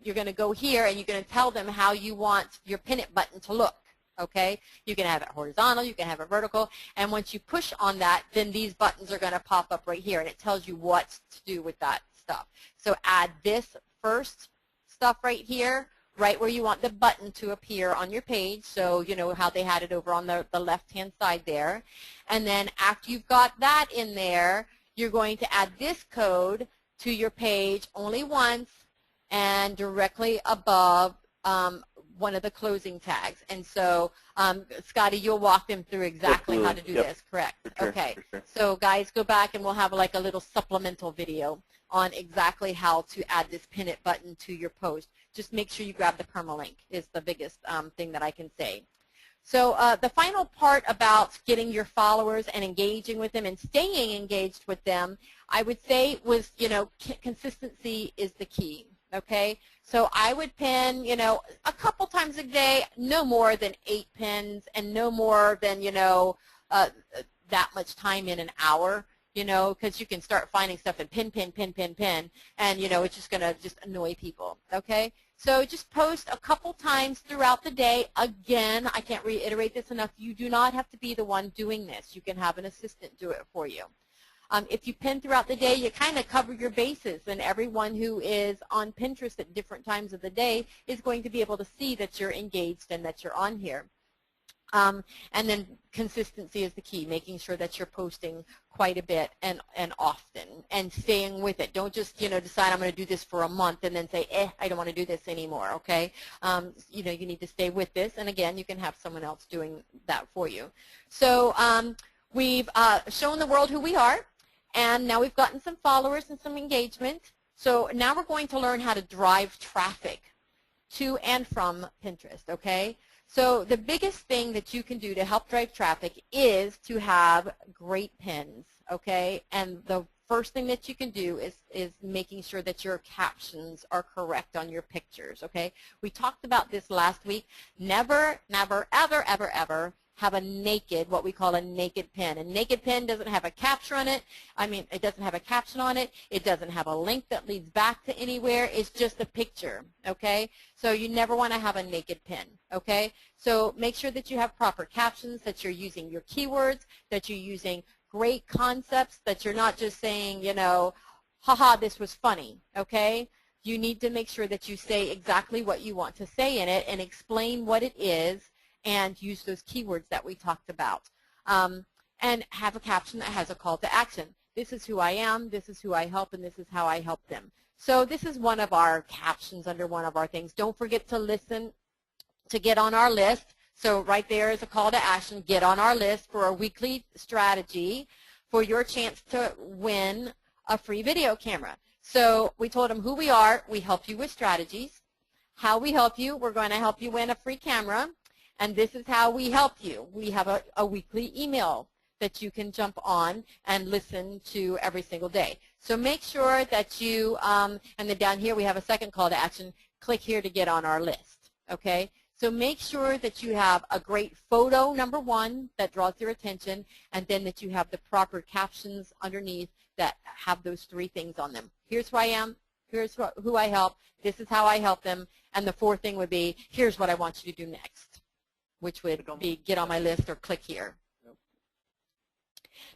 you're going to go here, and you're going to tell them how you want your pin it button to look, okay? You can have it horizontal, you can have it vertical, and once you push on that, then these buttons are going to pop up right here, and it tells you what to do with that stuff. So add this first stuff right here, right where you want the button to appear on your page, so you know how they had it over on the left-hand side there. And then after you've got that in there, you're going to add this code to your page only once and directly above one of the closing tags. And so, Scotty, you'll walk them through exactly how to do this, correct? Sure, okay. Sure. So, guys, go back and we'll have like a little supplemental video on exactly how to add this pin it button to your post. Just make sure you grab the permalink is the biggest thing that I can say. So the final part about getting your followers and engaging with them and staying engaged with them, I would say was, you know, consistency is the key, okay? So I would pin, you know, a couple times a day, no more than 8 pins, and no more than, you know, that much time in an hour, you know, because you can start finding stuff and pin, and, you know, it's just going to just annoy people, okay? So just post a couple times throughout the day. Again, I can't reiterate this enough, you do not have to be the one doing this. You can have an assistant do it for you. If you pin throughout the day, you kind of cover your bases, and everyone who is on Pinterest at different times of the day is going to be able to see that you're engaged and that you're on here. And then consistency is the key, making sure that you're posting quite a bit and often and staying with it. Don't just, you know, decide I'm going to do this for a month and then say, I don't want to do this anymore, okay? You know, you need to stay with this, and again, you can have someone else doing that for you. So we've shown the world who we are, and now we've gotten some followers and some engagement. So now we're going to learn how to drive traffic to and from Pinterest, okay? So the biggest thing that you can do to help drive traffic is to have great pins, okay? And the first thing that you can do is making sure that your captions are correct on your pictures, okay? We talked about this last week. Never, never, ever, ever, ever have a naked, what we call a naked pin. A naked pin doesn't have a caption on it. It doesn't have a caption on it. It doesn't have a link that leads back to anywhere. It's just a picture, okay? So you never want to have a naked pin, okay? So make sure that you have proper captions, that you're using your keywords, that you're using great concepts, that you're not just saying, you know, haha, this was funny, okay? You need to make sure that you say exactly what you want to say in it and explain what it is and use those keywords that we talked about. And have a caption that has a call to action. This is who I am, this is who I help, and this is how I help them. So this is one of our captions under one of our things. Don't forget to listen to get on our list. So right there is a call to action. Get on our list for a weekly strategy for your chance to win a free video camera. So we told them who we are. We help you with strategies. How we help you, we're going to help you win a free camera. And this is how we help you. We have a weekly email that you can jump on and listen to every single day. So make sure that you, and then down here we have a second call to action. Click here to get on our list, okay? So make sure that you have a great photo, number one, that draws your attention, and then that you have the proper captions underneath that have those three things on them. Here's who I am, here's who I help, this is how I help them, and the fourth thing would be, here's what I want you to do next, which would be get on my list or click here.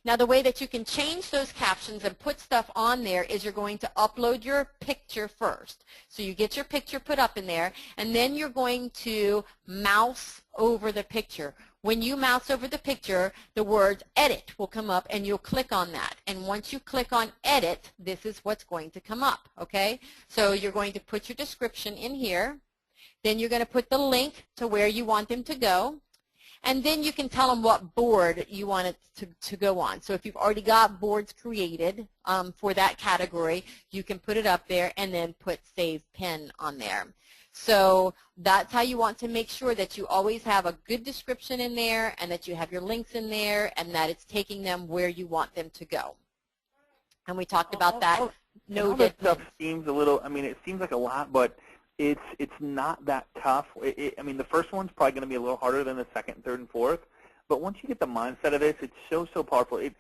Now the way that you can change those captions and put stuff on there is you're going to upload your picture first. So you get your picture put up in there, and then you're going to mouse over the picture. When you mouse over the picture, the word edit will come up and you'll click on that. And once you click on edit, this is what's going to come up, okay? So you're going to put your description in here. Then you're going to put the link to where you want them to go. And then you can tell them what board you want it to go on. So if you've already got boards created for that category, you can put it up there and then put Save Pin on there. So that's how you want to make sure that you always have a good description in there and that you have your links in there and that it's taking them where you want them to go. And we talked about that. No, that stuff seems a little, it seems like a lot, but it's not that tough. The first one's probably going to be a little harder than the second, third, and fourth. But once you get the mindset of this, it's so powerful. It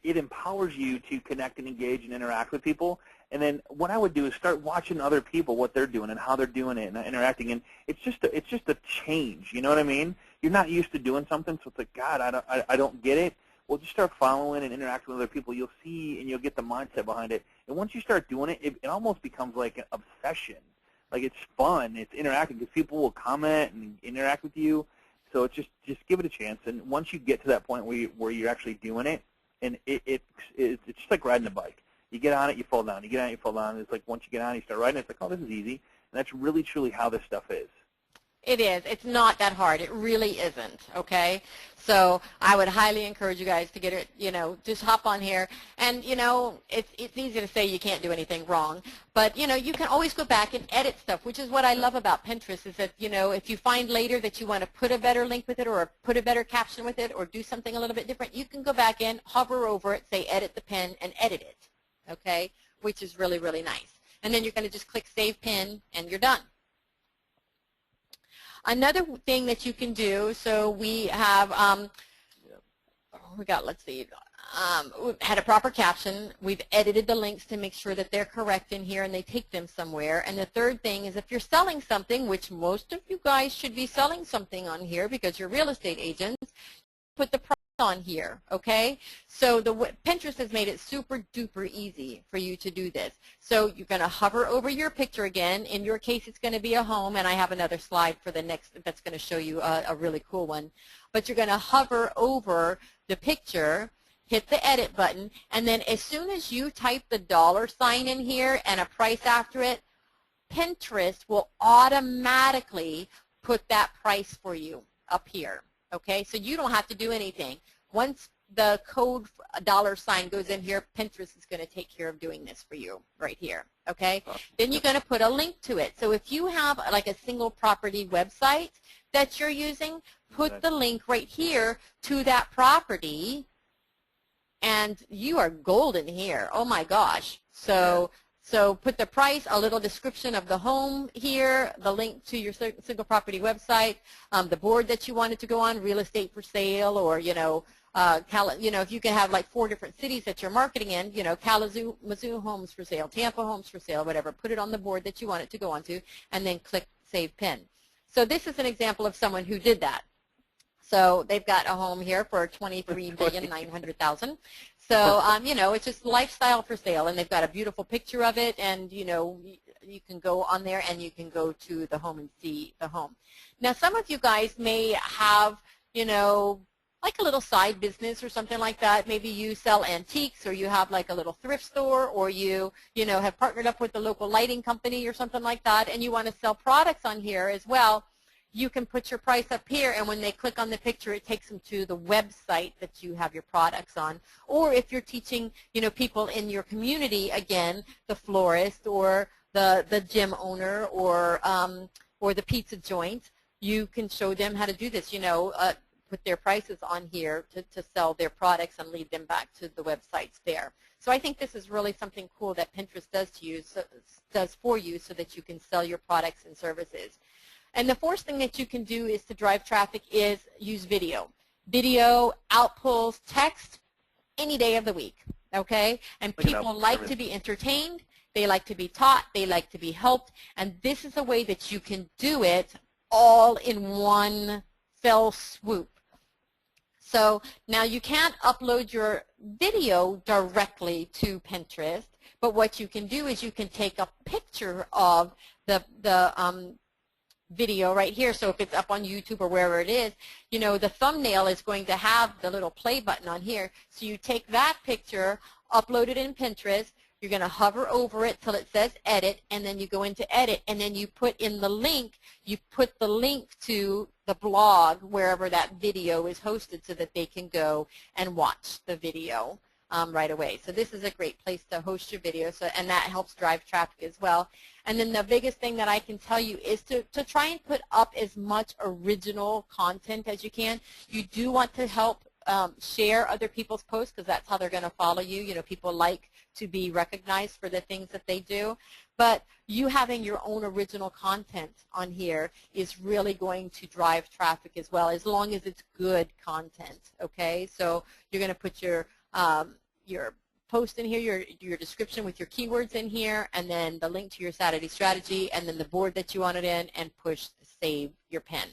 empowers you to connect and engage and interact with people. And then what I would do is start watching other people, what they're doing and how they're doing it and interacting. And it's just a change. You know what I mean? You're not used to doing something, so it's like, God, I don't get it. Well, just start following and interacting with other people. You'll see and you'll get the mindset behind it. And once you start doing it, it almost becomes like an obsession. Like it's fun. It's interacting because people will comment and interact with you. So it's just give it a chance. And once you get to that point where you're actually doing it, and it's just like riding a bike. You get on it, you fall down. You get on it, you fall down. It's like once you get on it, you start riding it, it's like, oh, this is easy. And that's really, truly how this stuff is. It is. It's not that hard. It really isn't, okay? So I would highly encourage you guys to get it, just hop on here. And, it's easy to say you can't do anything wrong. But, you can always go back and edit stuff, which is what I love about Pinterest is that, if you find later that you want to put a better link with it or put a better caption with it or do something a little bit different, you can go back in, hover over it, say edit the pin, and edit it, okay? Which is really, really nice. And then you're going to just click Save Pin, and you're done. Another thing that you can do, so we have, let's see, we've had a proper caption. We've edited the links to make sure that they're correct in here and they take them somewhere. And the third thing is if you're selling something, which most of you guys should be selling something on here because you're real estate agents, put the price on here, okay? So Pinterest has made it super duper easy for you to do this. So you're going to hover over your picture again. In your case, it's going to be a home, and I have another slide for the next that's going to show you a really cool one. But you're going to hover over the picture, hit the edit button, and then as soon as you type the $sign in here and a price after it, Pinterest will automatically put that price for you up here. Okay, so you don't have to do anything. Once the code $sign goes in here, Pinterest is going to take care of doing this for you right here, okay? Then you're going to put a link to it. So if you have like a single property website that you're using, put the link right here to that property, and you are golden here. Oh my gosh. So put the price, a little description of the home here, the link to your single property website, the board that you wanted to go on, real estate for sale, or if you can have like 4 different cities that you're marketing in, Kalamazoo homes for sale, Tampa homes for sale, whatever. Put it on the board that you want it to go onto, and then click Save Pin. So this is an example of someone who did that. So they've got a home here for $23,900,000. So it's just lifestyle for sale, and they've got a beautiful picture of it, and you can go on there and you can go to the home and see the home. Now, some of you guys may have like a little side business or something like that. Maybe you sell antiques, or you have like a little thrift store, or you have partnered up with a local lighting company or something like that, and you want to sell products on here as well. You can put your price up here, and when they click on the picture, it takes them to the website that you have your products on. Or if you're teaching, people in your community, again, the florist or the gym owner or the pizza joint, you can show them how to do this. Put their prices on here to sell their products and lead them back to the websites there. So I think this is really something cool that Pinterest does for you so that you can sell your products and services. And the fourth thing that you can do is to drive traffic is use video. Video outpulls text any day of the week, okay? And people like to be entertained, they like to be taught, they like to be helped, and this is a way that you can do it all in one fell swoop. So now you can't upload your video directly to Pinterest, but what you can do is you can take a picture of the video right here. So if it's up on YouTube or wherever it is, the thumbnail is going to have the little play button on here. So you take that picture, upload it in Pinterest, you're going to hover over it till it says edit, and then you go into edit, and then you put in the link, you put the link to the blog wherever that video is hosted so that they can go and watch the video right away. So this is a great place to host your video, and that helps drive traffic as well. And then the biggest thing that I can tell you is to try and put up as much original content as you can. You do want to help share other people's posts, because that's how they're going to follow you. People like to be recognized for the things that they do. But you having your own original content on here is really going to drive traffic as well, as long as it's good content, okay? So you're going to put your post in here, your description with your keywords in here, and then the link to your Saturday strategy, and then the board that you want it in, and push save your pen.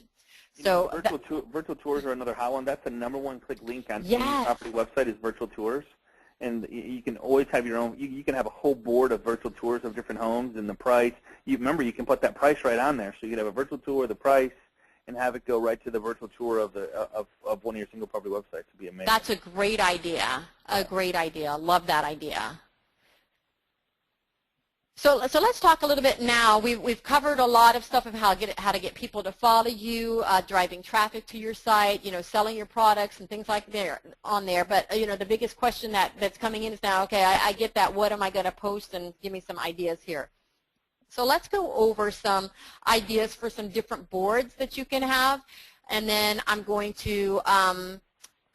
So virtual tours are another hot one. That's the #1 click link on yes. any property website is virtual tours. And you can always have your own, you can have a whole board of virtual tours of different homes and the price. Remember, you can put that price right on there. So you can have a virtual tour, the price, and have it go right to the virtual tour of one of your single property websites. It'd be amazing. That's a great idea. A great idea. Love that idea. So let's talk a little bit now. We've covered a lot of stuff of how to get people to follow you, driving traffic to your site, selling your products and things like that on there. But the biggest question that's coming in is now, okay, I get that. What am I going to post? And give me some ideas here. So let's go over some ideas for some different boards that you can have, and then I'm going to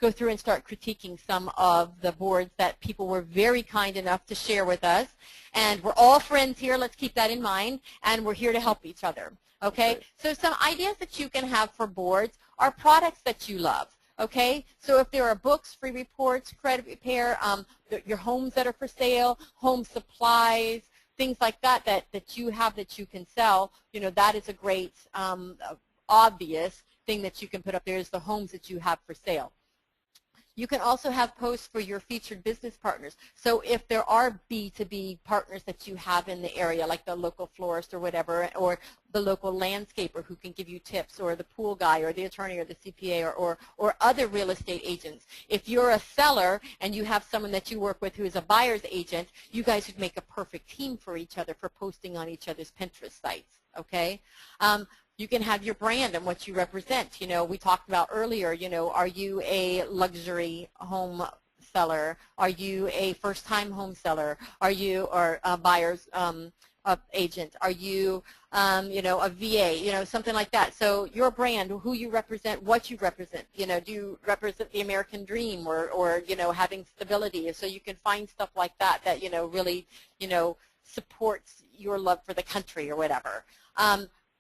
go through and start critiquing some of the boards that people were very kind enough to share with us. And we're all friends here, let's keep that in mind, and we're here to help each other, okay? So some ideas that you can have for boards are products that you love, okay? So if there are books, free reports, credit repair, your homes that are for sale, home supplies, things like that you have that you can sell, that is a great obvious thing that you can put up there is the homes that you have for sale. You can also have posts for your featured business partners. So if there are B2B partners that you have in the area, like the local florist or whatever, or the local landscaper who can give you tips, or the pool guy, or the attorney, or the CPA, or other real estate agents. If you're a seller and you have someone that you work with who is a buyer's agent, you guys would make a perfect team for each other for posting on each other's Pinterest sites. Okay, You can have your brand and what you represent. You know, we talked about earlier, you know, are you a luxury home seller? Are you a first-time home seller? Are you, or a buyer's agent? Are you, you know, a VA? You know, something like that. So your brand, who you represent, what you represent. You know, do you represent the American dream, or you know, having stability? So you can find stuff like that that, you know, really, you know, supports your love for the country or whatever.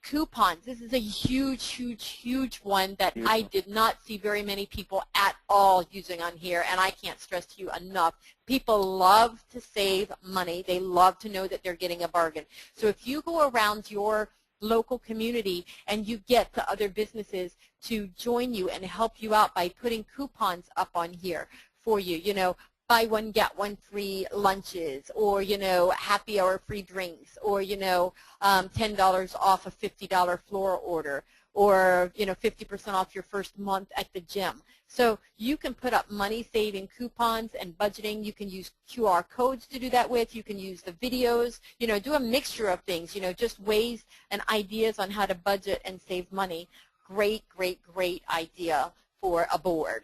Coupons. This is a huge, huge, huge one that I did not see very many people at all using on here, and I can't stress to you enough. People love to save money. They love to know that they're getting a bargain. So if you go around your local community and you get the other businesses to join you and help you out by putting coupons up on here for you, you know, buy one, get one free lunches, or, you know, happy hour free drinks, or, you know, $10 off a $50 floor order, or, you know, 50% off your first month at the gym. So you can put up money-saving coupons and budgeting. You can use QR codes to do that with. You can use the videos, you know, do a mixture of things, you know, just ways and ideas on how to budget and save money. Great, great, great idea for a board.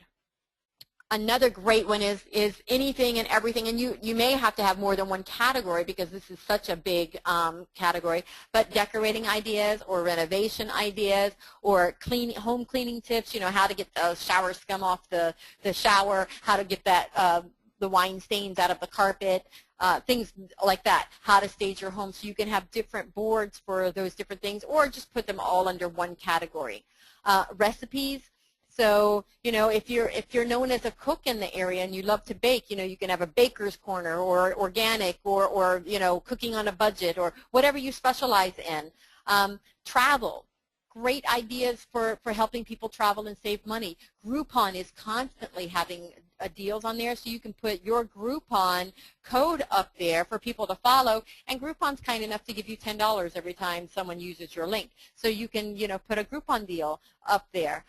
Another great one is anything and everything, and you may have to have more than one category because this is such a big category, but decorating ideas or renovation ideas or home cleaning tips, you know, how to get the shower scum off the shower, how to get that the wine stains out of the carpet, things like that, how to stage your home. So you can have different boards for those different things, or just put them all under one category. Recipes. So, you know, if you're known as a cook in the area and you love to bake, you know, you can have a baker's corner, or organic, or you know, cooking on a budget, or whatever you specialize in. Travel. Great ideas for helping people travel and save money. Groupon is constantly having deals on there, so you can put your Groupon code up there for people to follow, and Groupon's kind enough to give you $10 every time someone uses your link. So you can, you know, put a Groupon deal up there.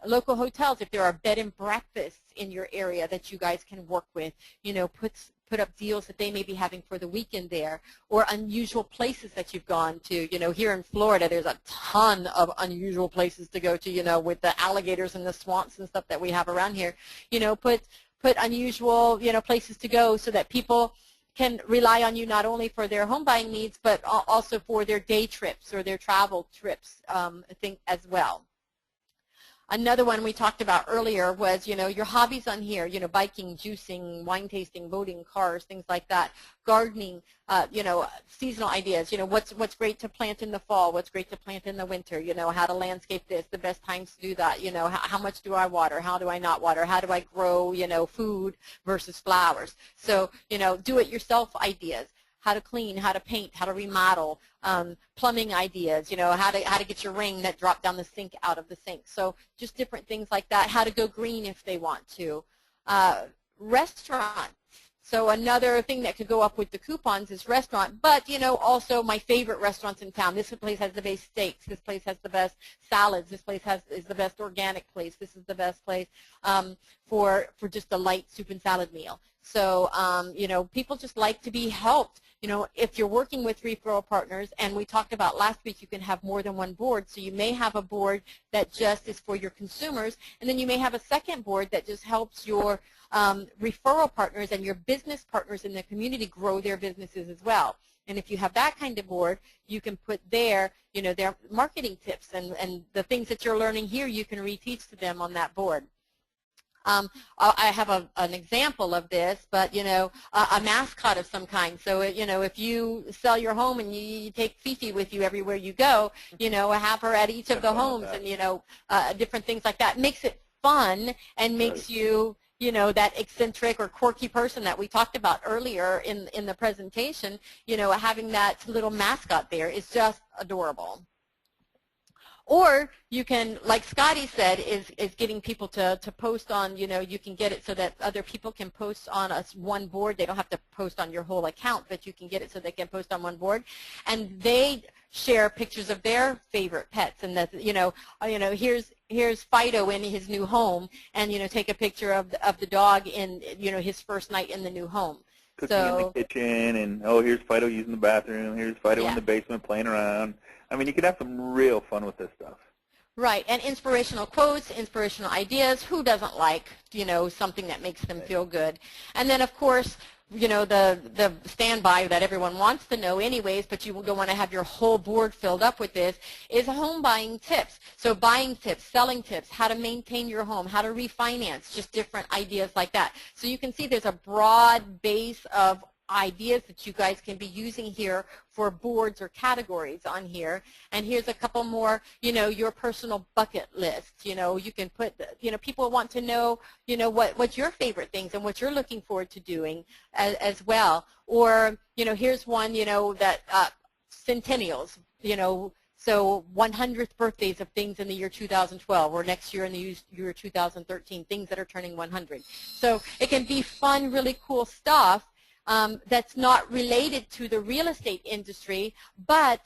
Local hotels, if there are bed and breakfasts in your area that you guys can work with, you know, put up deals that they may be having for the weekend there, or unusual places that you've gone to. You know, here in Florida, there's a ton of unusual places to go to, you know, with the alligators and the swamps and stuff that we have around here. You know, put unusual, you know, places to go so that people can rely on you not only for their home buying needs, but also for their day trips or their travel trips, I think, as well. Another one we talked about earlier was, you know, your hobbies on here, you know, biking, juicing, wine tasting, boating, cars, things like that. Gardening, you know, seasonal ideas, you know, what's great to plant in the fall, what's great to plant in the winter, you know, how to landscape this, the best times to do that, you know, how much do I water, how do I not water, how do I grow, you know, food versus flowers. So, you know, do-it-yourself ideas. How to clean, how to paint, how to remodel, plumbing ideas, you know, how to get your ring that dropped down the sink out of the sink. So just different things like that. How to go green if they want to. Restaurants. So another thing that could go up with the coupons is restaurant, but, you know, also my favorite restaurants in town. This place has the best steaks. This place has the best salads. This place is the best organic place. This is the best place for just a light soup and salad meal. So, you know, people just like to be helped. You know, if you're working with referral partners, and we talked about last week, you can have more than one board. So you may have a board that just is for your consumers, and then you may have a second board that just helps your referral partners and your business partners in the community grow their businesses as well. And if you have that kind of board, you can put there, you know, their marketing tips and the things that you're learning here, you can reteach to them on that board. I have an example of this, but, you know, a mascot of some kind. So, you know, if you sell your home and you take Fifi with you everywhere you go, you know, have her at each of the homes and, you know, different things like that. Makes it fun and makes you, you know, that eccentric or quirky person that we talked about earlier in the presentation. You know, having that little mascot there is just adorable. Or you can, like Scotty said, is getting people to post on, you know, you can get it so that other people can post on one board. They don't have to post on your whole account, but you can get it so they can post on one board. And they share pictures of their favorite pets, and that, you know, here's Fido in his new home, and, you know, take a picture of the dog in, you know, his first night in the new home. Cooking in the kitchen, and, oh, here's Fido using the bathroom. Here's Fido in the basement playing around. I mean, you could have some real fun with this stuff. Right, and inspirational quotes, inspirational ideas. Who doesn't like, something that makes them feel good? And then, of course, the standby that everyone wants to know anyways, but you don't want to have your whole board filled up with this, is home buying tips. So buying tips, selling tips, how to maintain your home, how to refinance, just different ideas like that. So you can see there's a broad base of ideas that you guys can be using here for boards or categories on here. And here's a couple more, your personal bucket list. You can put, people want to know, what's your favorite things and what you're looking forward to doing as well. Or, here's one, that centennials, so 100th birthdays of things in the year 2012 or next year in the year 2013, things that are turning 100. So it can be fun, really cool stuff that's not related to the real estate industry, but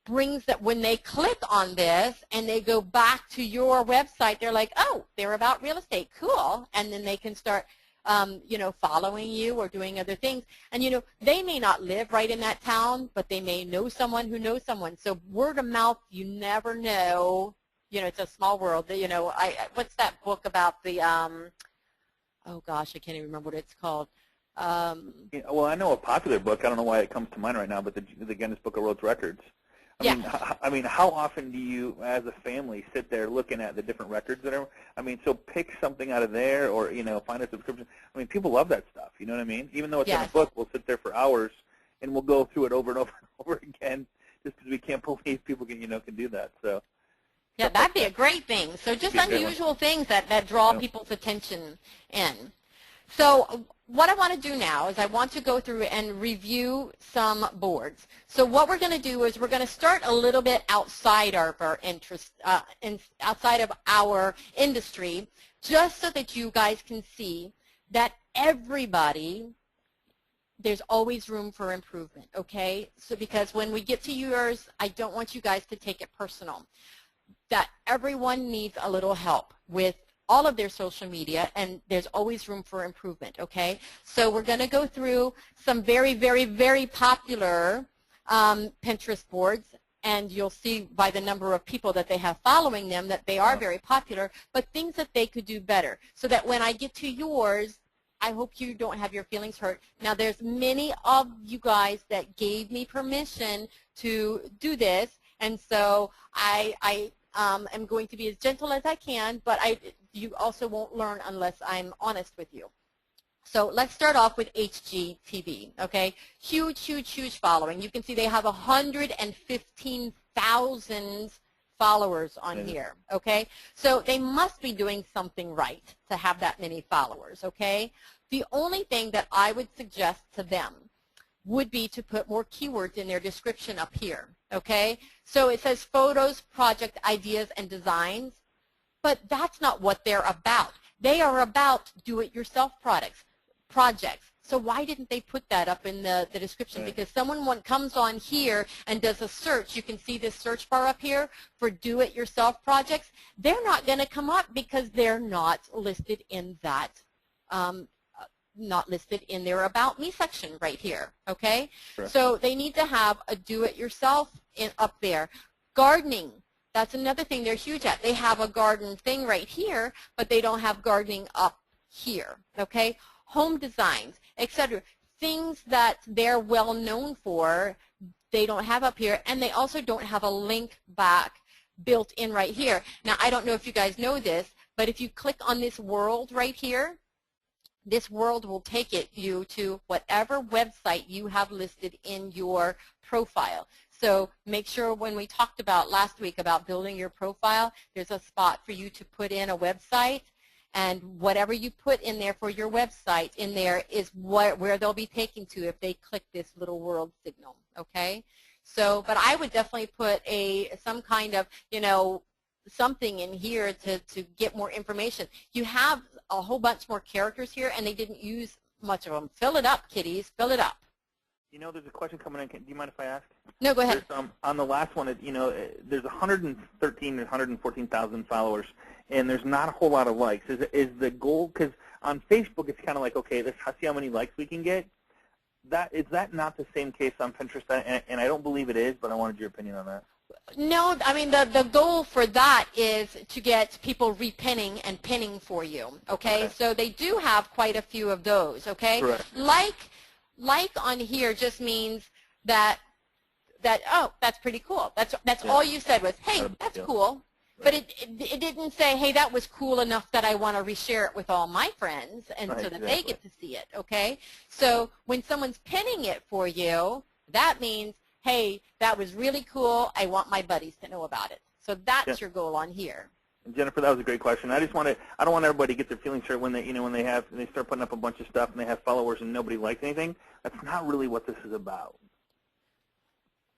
brings that when they click on this and they go back to your website, they're like, oh, they're about real estate, cool, and then they can start following you or doing other things. And they may not live right in that town, but they may know someone who knows someone. So word of mouth, you never know. It's a small world. What's that book about the oh gosh, I can't even remember what it's called. Well, I know a popular book. I don't know why it comes to mind right now, but the Guinness Book of World Records. I mean, how often do you, as a family, sit there looking at the different records that are? I mean, so pick something out of there, or find a subscription. I mean, people love that stuff. You know what I mean? Even though it's in a book, we'll sit there for hours and we'll go through it over and over and over again, just because we can't believe people can do that. So. Yeah, that'd be a great thing. So just unusual things that draw people's attention in. So what I want to do now is I want to go through and review some boards. So what we're going to do is we're going to start a little bit outside of our interest, outside of our industry, just so that you guys can see that everybody, there's always room for improvement, okay? So because when we get to yours, I don't want you guys to take it personal. That everyone needs a little help with all of their social media, and there's always room for improvement, okay? So we're going to go through some very, very, very popular Pinterest boards, and you'll see by the number of people that they have following them that they are very popular, but things that they could do better, so that when I get to yours, I hope you don't have your feelings hurt. Now, there's many of you guys that gave me permission to do this, and so I am going to be as gentle as I can, but you also won't learn unless I'm honest with you. So let's start off with HGTV, okay? Huge, huge, huge following. You can see they have 115,000 followers on here, okay? So they must be doing something right to have that many followers, okay? The only thing that I would suggest to them would be to put more keywords in their description up here, okay? So it says photos, project ideas, and designs, but that's not what they're about. They are about do-it-yourself projects. So why didn't they put that up in the description? Because someone comes on here and does a search. You can see this search bar up here for do-it-yourself projects. They're not going to come up because they're not listed in that not listed in their About Me section right here, okay? Sure. So they need to have a do-it-yourself up there. Gardening, that's another thing they're huge at. They have a garden thing right here, but they don't have gardening up here, okay? Home designs, etc. Things that they're well known for, they don't have up here, and they also don't have a link back built in right here. Now, I don't know if you guys know this, but if you click on this world right here, this world will take you to whatever website you have listed in your profile. So make sure when we talked about last week about building your profile, there's a spot for you to put in a website, and whatever you put in there for your website in there is where they'll be taken to if they click this little world signal, okay? So, but I would definitely put some kind of, something in here to get more information. You have a whole bunch more characters here, and they didn't use much of them. Fill it up, kiddies. Fill it up. There's a question coming in. Do you mind if I ask? No, go ahead. On the last one, there's 113 or 114,000 followers, and there's not a whole lot of likes. Is the goal, because on Facebook it's kind of like, okay, let's see how many likes we can get. Is that not the same case on Pinterest? And I don't believe it is, but I wanted your opinion on that. No, I mean, the goal for that is to get people repinning and pinning for you, okay? So they do have quite a few of those, okay? Correct. Like on here just means that, oh, that's pretty cool. That's all you said was, hey, that's cool. But it didn't say, hey, that was cool enough that I want to reshare it with all my friends and so that they get to see it, okay? So when someone's pinning it for you, that means, hey, that was really cool. I want my buddies to know about it. So that's your goal on here. Jennifer, that was a great question. I don't want everybody to get their feelings hurt when they start putting up a bunch of stuff and they have followers and nobody likes anything. That's not really what this is about.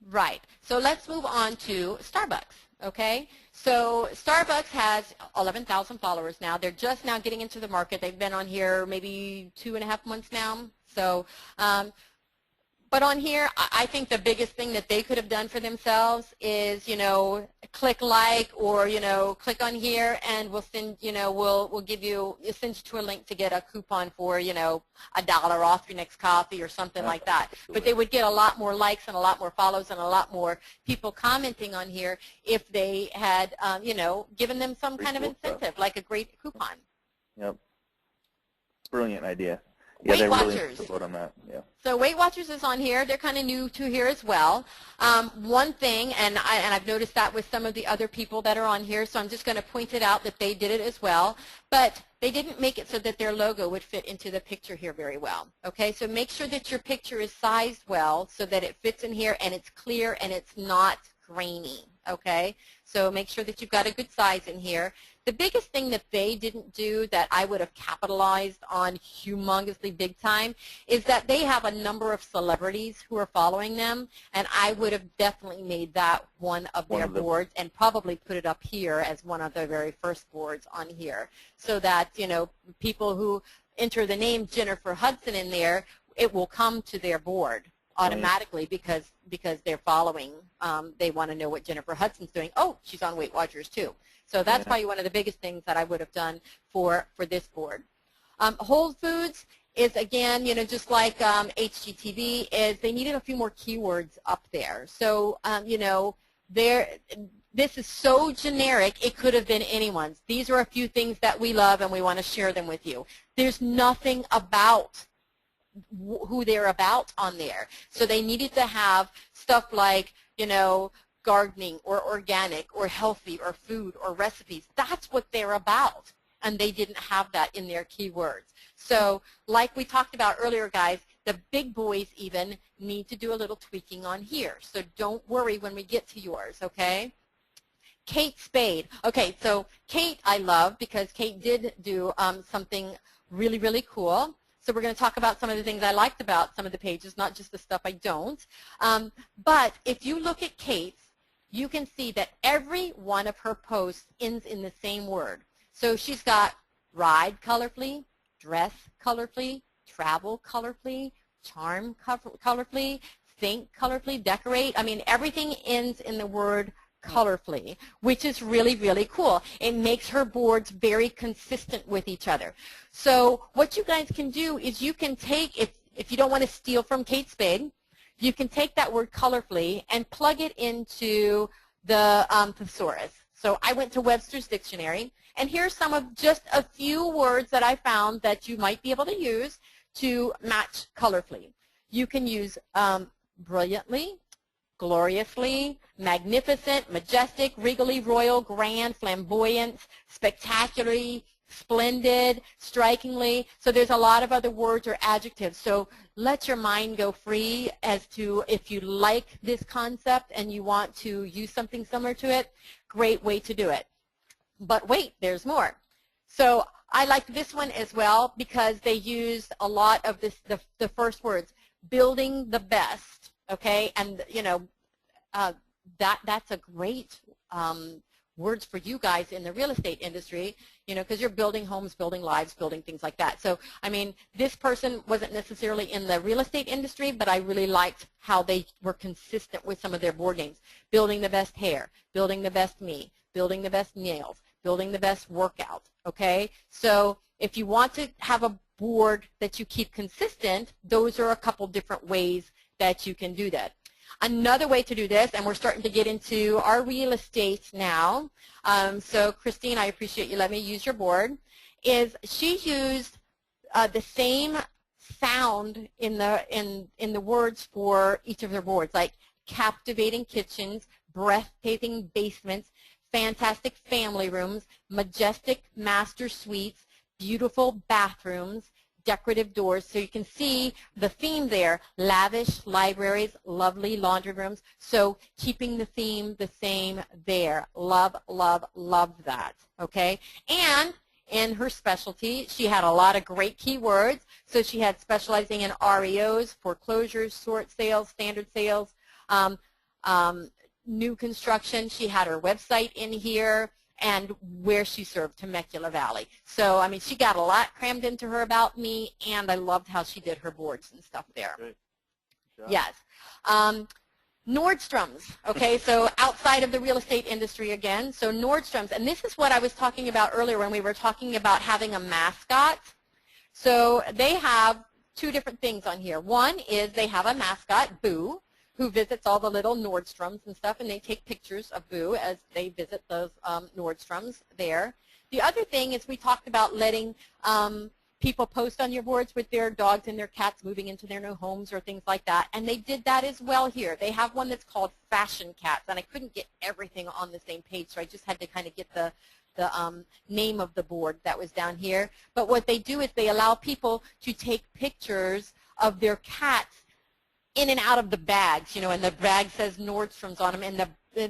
Right. So let's move on to Starbucks, okay? So Starbucks has 11,000 followers now. They're just now getting into the market. They've been on here maybe 2.5 months now. So, but on here, I think the biggest thing that they could have done for themselves is, click like or, click on here and we'll send, we'll give you, send you to a link to get a coupon for, $1 off your next coffee or something like that. But they would get a lot more likes and a lot more follows and a lot more people commenting on here if they had, given them some kind of incentive, like a great coupon. Yep. Brilliant idea. Yeah, they Watchers. really support on that. Yeah. So Weight Watchers is on here. They're kind of new to here as well. One thing, and I've noticed that with some of the other people that are on here, so I'm just going to point it out that they did it as well. But they didn't make it so that their logo would fit into the picture here very well. Okay, so make sure that your picture is sized well so that it fits in here and it's clear and it's not grainy. Okay, so make sure that you've got a good size in here. The biggest thing that they didn't do that I would have capitalized on humongously big time is that they have a number of celebrities who are following them, and I would have definitely made that one of their boards and probably put it up here as one of their very first boards on here so that, people who enter the name Jennifer Hudson in there, it will come to their board automatically because they're following. They want to know what Jennifer Hudson's doing. Oh, she's on Weight Watchers too. So that's probably one of the biggest things that I would have done for this board. Whole Foods is, again, just like HGTV, is they needed a few more keywords up there. So, this is so generic, it could have been anyone's. These are a few things that we love and we want to share them with you. There's nothing about who they're about on there. So they needed to have stuff like, gardening or organic or healthy or food or recipes. That's what they're about, and they didn't have that in their keywords. So like we talked about earlier, guys, the big boys even need to do a little tweaking on here. So don't worry when we get to yours, okay? Kate Spade. Okay, so Kate I love because Kate did do something really, really cool. So we're going to talk about some of the things I liked about some of the pages, not just the stuff I don't. But if you look at Kate's, you can see that every one of her posts ends in the same word. So she's got ride colorfully, dress colorfully, travel colorfully, charm colorfully, think colorfully, decorate. I mean, everything ends in the word colorfully, which is really, really cool. It makes her boards very consistent with each other. So what you guys can do is you can take, if you don't want to steal from Kate Spade, you can take that word colorfully and plug it into the thesaurus. So I went to Webster's Dictionary, and here's some of just a few words that I found that you might be able to use to match colorfully. You can use brilliantly, gloriously, magnificent, majestic, regally, royal, grand, flamboyant, spectacularly, splendid, strikingly. So there's a lot of other words or adjectives. So let your mind go free as to if you like this concept and you want to use something similar to it, great way to do it. But wait, there's more. So I like this one as well because they used a lot of this, the first words, building the best, okay? And, that's a great words for you guys in the real estate industry, because you're building homes, building lives, building things like that. So, I mean, this person wasn't necessarily in the real estate industry, but I really liked how they were consistent with some of their board names. Building the best hair, building the best me, building the best nails, building the best workout, okay? So if you want to have a board that you keep consistent, those are a couple different ways that you can do that. Another way to do this, and we're starting to get into our real estate now, so Christine, I appreciate you letting me use your board, is she used the same sound in the words for each of their boards, like captivating kitchens, breathtaking basements, fantastic family rooms, majestic master suites, beautiful bathrooms, decorative doors. So you can see the theme there, lavish libraries, lovely laundry rooms. So keeping the theme the same there. Love, love, love that. Okay? And in her specialty, she had a lot of great keywords. So she had specializing in REOs, foreclosures, short sales, standard sales, new construction. She had her website in here and where she served, Temecula Valley. So, I mean, she got a lot crammed into her about me, and I loved how she did her boards and stuff there. Great. Yes. Nordstrom's, okay, so outside of the real estate industry again, so Nordstrom's, and this is what I was talking about earlier when we were talking about having a mascot. So they have two different things on here. One is they have a mascot, Boo, who visits all the little Nordstroms and stuff, and they take pictures of Boo as they visit those Nordstroms there. The other thing is we talked about letting people post on your boards with their dogs and their cats moving into their new homes or things like that, and they did that as well here. They have one that's called Fashion Cats, and I couldn't get everything on the same page, so I just had to kind of get the name of the board that was down here. But what they do is they allow people to take pictures of their cats in and out of the bags, you know, and the bag says Nordstrom's on them, and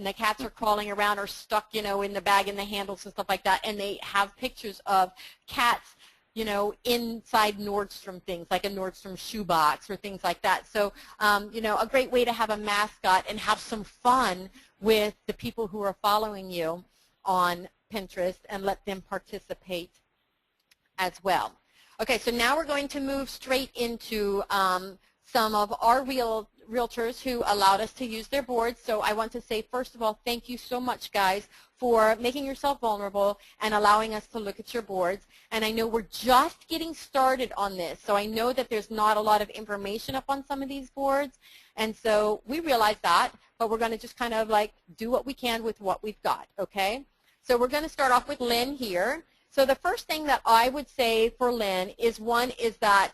the cats are crawling around or stuck, you know, in the bag and the handles and stuff like that, and they have pictures of cats, you know, inside Nordstrom things, like a Nordstrom shoebox or things like that. So, you know, a great way to have a mascot and have some fun with the people who are following you on Pinterest and let them participate as well. Okay, so now we're going to move straight into some of our realtors who allowed us to use their boards. So I want to say, first of all, thank you so much, guys, for making yourself vulnerable and allowing us to look at your boards. And I know we're just getting started on this, so I know that there's not a lot of information up on some of these boards. And so we realize that, but we're going to just kind of like do what we can with what we've got, okay? So we're going to start off with Lynn here. So the first thing that I would say for Lynn is, one is that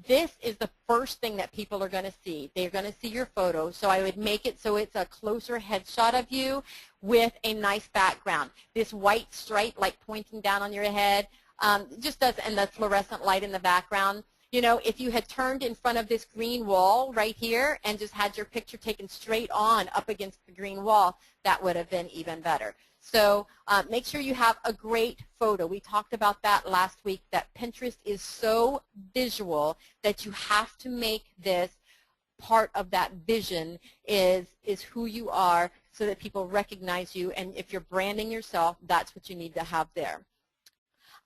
this is the first thing that people are going to see. They're going to see your photo, so I would make it so it's a closer headshot of you with a nice background. This white stripe, like pointing down on your head, just does, and the fluorescent light in the background. You know, if you had turned in front of this green wall right here and just had your picture taken straight on up against the green wall, that would have been even better. So make sure you have a great photo. We talked about that last week, that Pinterest is so visual that you have to make this part of that vision is who you are, so that people recognize you. And if you're branding yourself, that's what you need to have there.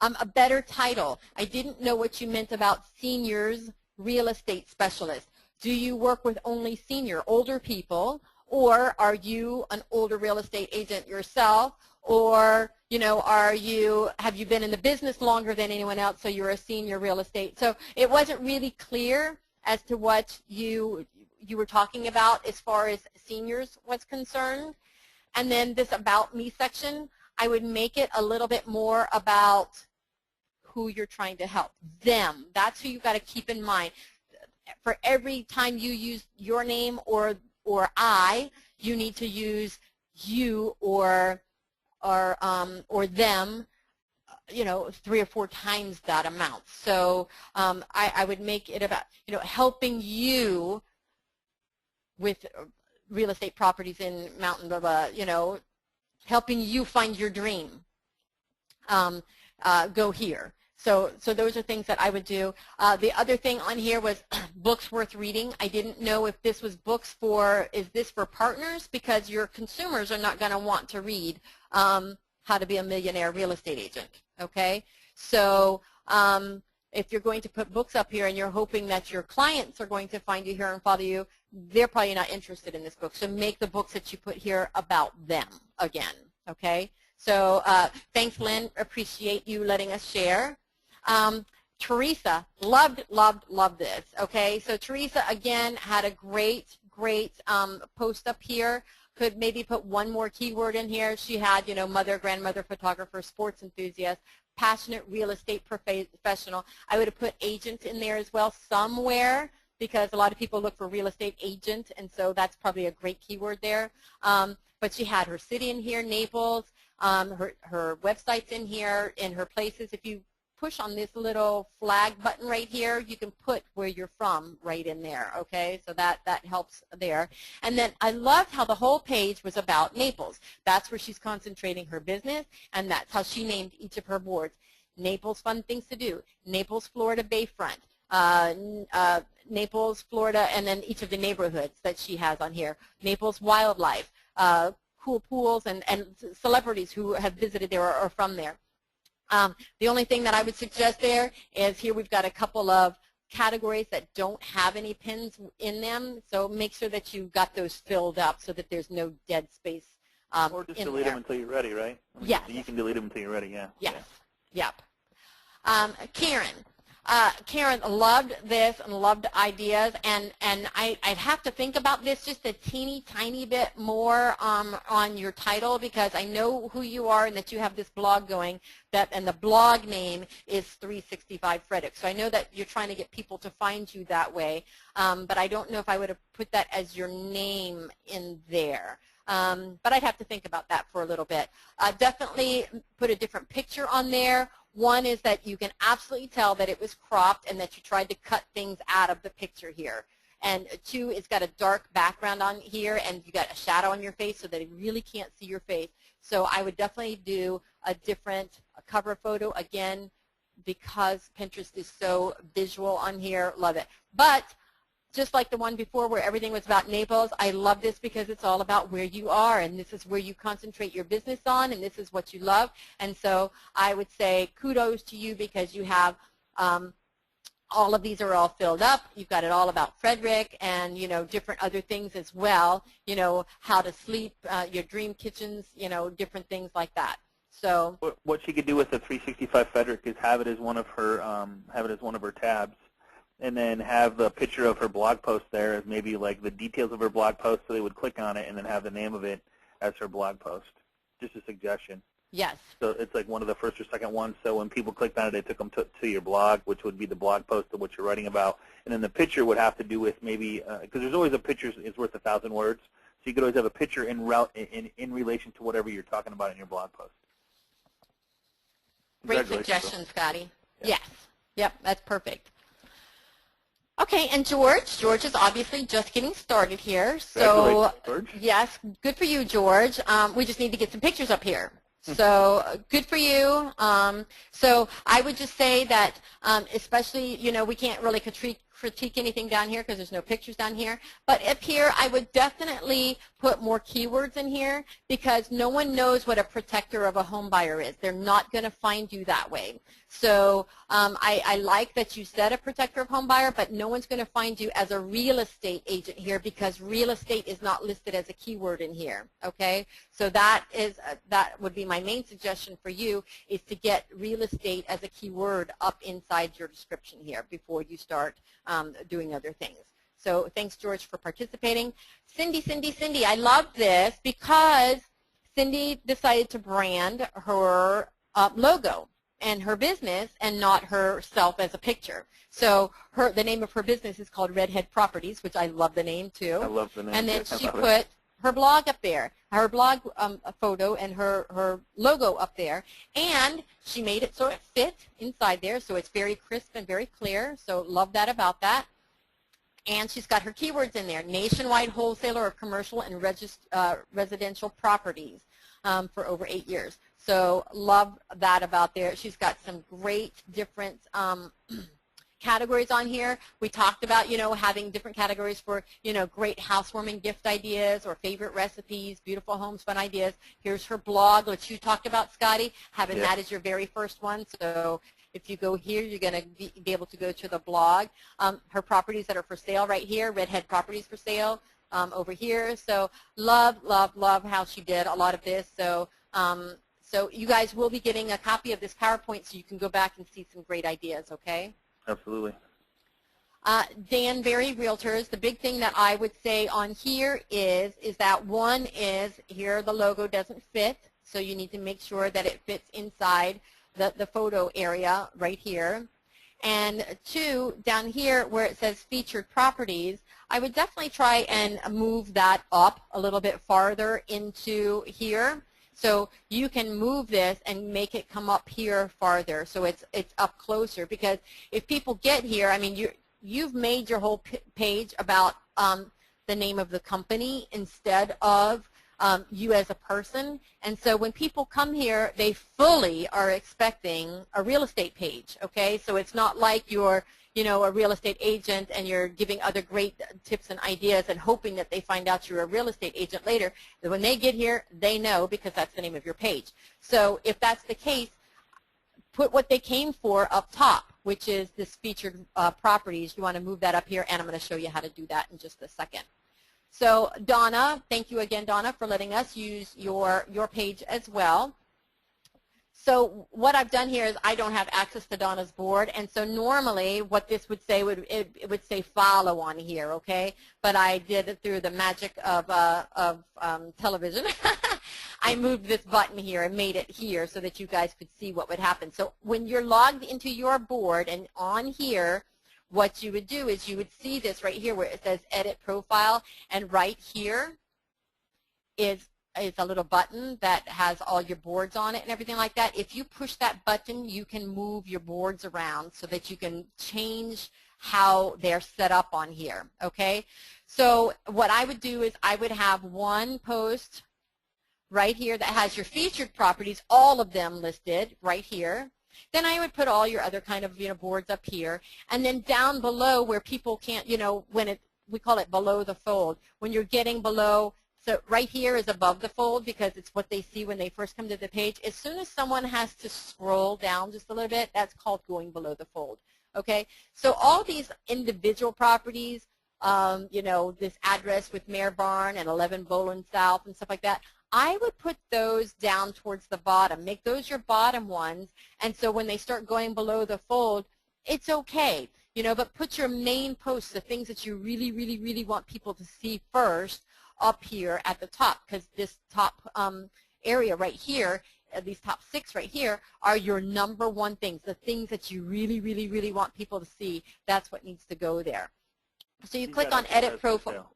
A better title. I didn't know what you meant about seniors real estate specialist. Do you work with only older people? Or are you an older real estate agent yourself? Or, you know, have you been in the business longer than anyone else, so you're a senior real estate? So it wasn't really clear as to what you were talking about as far as seniors was concerned. And then this About Me section, I would make it a little bit more about who you're trying to help, them. That's who you've got to keep in mind. For every time you use your name or I, you need to use you or them, you know, 3 or 4 times that amount. So I would make it about, you know, helping you with real estate properties in Mountain Blah, you know, helping you find your dream. Go here. So those are things that I would do. The other thing on here was books worth reading. I didn't know if this was books is this for partners? Because your consumers are not going to want to read How to Be a Millionaire Real Estate Agent, okay? So if you're going to put books up here and you're hoping that your clients are going to find you here and follow you, they're probably not interested in this book. So make the books that you put here about them again, okay? So thanks, Lynn. Appreciate you letting us share. Teresa, loved this, okay? So Teresa, again, had a great great post up here. Could maybe put one more keyword in here. She had, you know, mother, grandmother, photographer, sports enthusiast, passionate real estate professional. I would have put agent in there as well somewhere, because a lot of people look for real estate agent, and so that's probably a great keyword there. But she had her city in here, Naples, her website's in here, in her places. If you push on this little flag button right here, you can put where you're from right in there, okay? So that helps there. And then I loved how the whole page was about Naples. That's where she's concentrating her business, and that's how she named each of her boards. Naples, fun things to do. Naples, Florida Bayfront. Naples, Florida, and then each of the neighborhoods that she has on here. Naples Wildlife, cool pools, and celebrities who have visited there or are from there. The only thing that I would suggest there is here we've got a couple of categories that don't have any pins in them, so make sure that you've got those filled up so that there's no dead space or just delete them until you're ready, right? I mean, yes. You can delete them until you're ready, yeah. Yes. Yeah. Yep. Karen loved this and loved ideas, and I'd have to think about this just a teeny tiny bit more on your title, because I know who you are and that you have this blog going, and the blog name is 365 Frederick. So I know that you're trying to get people to find you that way, but I don't know if I would have put that as your name in there. But I'd have to think about that for a little bit. Definitely put a different picture on there. One is that you can absolutely tell that it was cropped and that you tried to cut things out of the picture here. And two, it's got a dark background on here, and you got a shadow on your face so that you really can't see your face. So I would definitely do a different cover photo, again, because Pinterest is so visual on here. Love it. But just like the one before where everything was about Naples, I love this because it's all about where you are, and this is where you concentrate your business on, and this is what you love. And so I would say kudos to you, because you have all of these are all filled up. You've got it all about Frederick, and, you know, different other things as well, you know, how to sleep, your dream kitchens, you know, different things like that. So what she could do with the 365 Frederick is have it as one of her tabs, and then have the picture of her blog post there as maybe like the details of her blog post, so they would click on it, and then have the name of it as her blog post. Just a suggestion. yes. So it's like one of the first or second ones, so when people clicked on it, it took them to your blog, which would be the blog post of what you're writing about. And then the picture would have to do with maybe, because there's always a picture is worth 1,000 words, so you could always have a picture in relation to whatever you're talking about in your blog post. Great suggestion, Scotty. Yeah. Yes. Yep, that's perfect. Okay, and George is obviously just getting started here. So, George. Yes, good for you, George. We just need to get some pictures up here. So good for you. So I would just say that, especially, you know, we can't really critique anything down here because there's no pictures down here. But up here, I would definitely put more keywords in here, because no one knows what a protector of a home buyer is. They're not going to find you that way. So I like that you said a protector of home buyer, but no one's going to find you as a real estate agent here, because real estate is not listed as a keyword in here. Okay, so that would be my main suggestion for you, is to get real estate as a keyword up inside your description here before you start doing other things. So thanks, George, for participating. Cindy, I love this because Cindy decided to brand her logo and her business and not herself as a picture. So the name of her business is called Redhead Properties, which I love the name too. I love the name. And then she put her blog up there, her blog photo and her logo up there, and she made it so it fit inside there, so it's very crisp and very clear. So love that about that. And she's got her keywords in there: nationwide wholesaler of commercial and residential properties for over 8 years. So love that about there. She's got some great different categories on here. We talked about, you know, having different categories for, you know, great housewarming gift ideas or favorite recipes, beautiful homes, fun ideas. Here's her blog, which you talked about, Scotty, having that as your very first one. So if you go here, you're going to be able to go to the blog. Her properties that are for sale right here, Redhead Properties for sale over here. So love how she did a lot of this. So so you guys will be getting a copy of this PowerPoint so you can go back and see some great ideas, okay? Absolutely. Danbury Realtors, the big thing that I would say on here is that one is here the logo doesn't fit, so you need to make sure that it fits inside the photo area right here. And two, down here where it says featured properties, I would definitely try and move that up a little bit farther into here. So you can move this and make it come up here farther so it's up closer, because if people get here, I mean, you've made your whole page about the name of the company instead of you as a person. And so when people come here, they fully are expecting a real estate page, okay? So it's not like you're, you know, a real estate agent and you're giving other great tips and ideas and hoping that they find out you're a real estate agent later. When they get here, they know, because that's the name of your page. So if that's the case, put what they came for up top, which is this featured properties. You want to move that up here, and I'm going to show you how to do that in just a second. So Donna, thank you again, Donna, for letting us use your page as well. So what I've done here is I don't have access to Donna's board, and so normally what this would say it would say follow on here, okay? But I did it through the magic of television. I moved this button here and made it here so that you guys could see what would happen. So when you're logged into your board and on here, what you would do is you would see this right here where it says edit profile, and right here is a little button that has all your boards on it and everything like that. If you push that button, you can move your boards around so that you can change how they're set up on here, okay? So what I would do is I would have one post right here that has your featured properties, all of them listed right here. Then I would put all your other kind of, you know, boards up here. And then down below where people can't, you know, when we call it below the fold, when you're getting below. So right here is above the fold because it's what they see when they first come to the page. As soon as someone has to scroll down just a little bit, that's called going below the fold. Okay? So all these individual properties, you know, this address with Mare Barn and 11 Boland South and stuff like that, I would put those down towards the bottom. Make those your bottom ones. And so when they start going below the fold, it's okay. You know, but put your main posts, the things that you really, really, really want people to see first, up here at the top, because this top area right here, these top 6 right here, are your #1 things, the things that you really, really, really want people to see. That's what needs to go there. So you click on Edit Profile.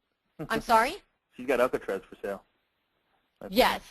I'm sorry? She's got Alcatraz for sale. Yes.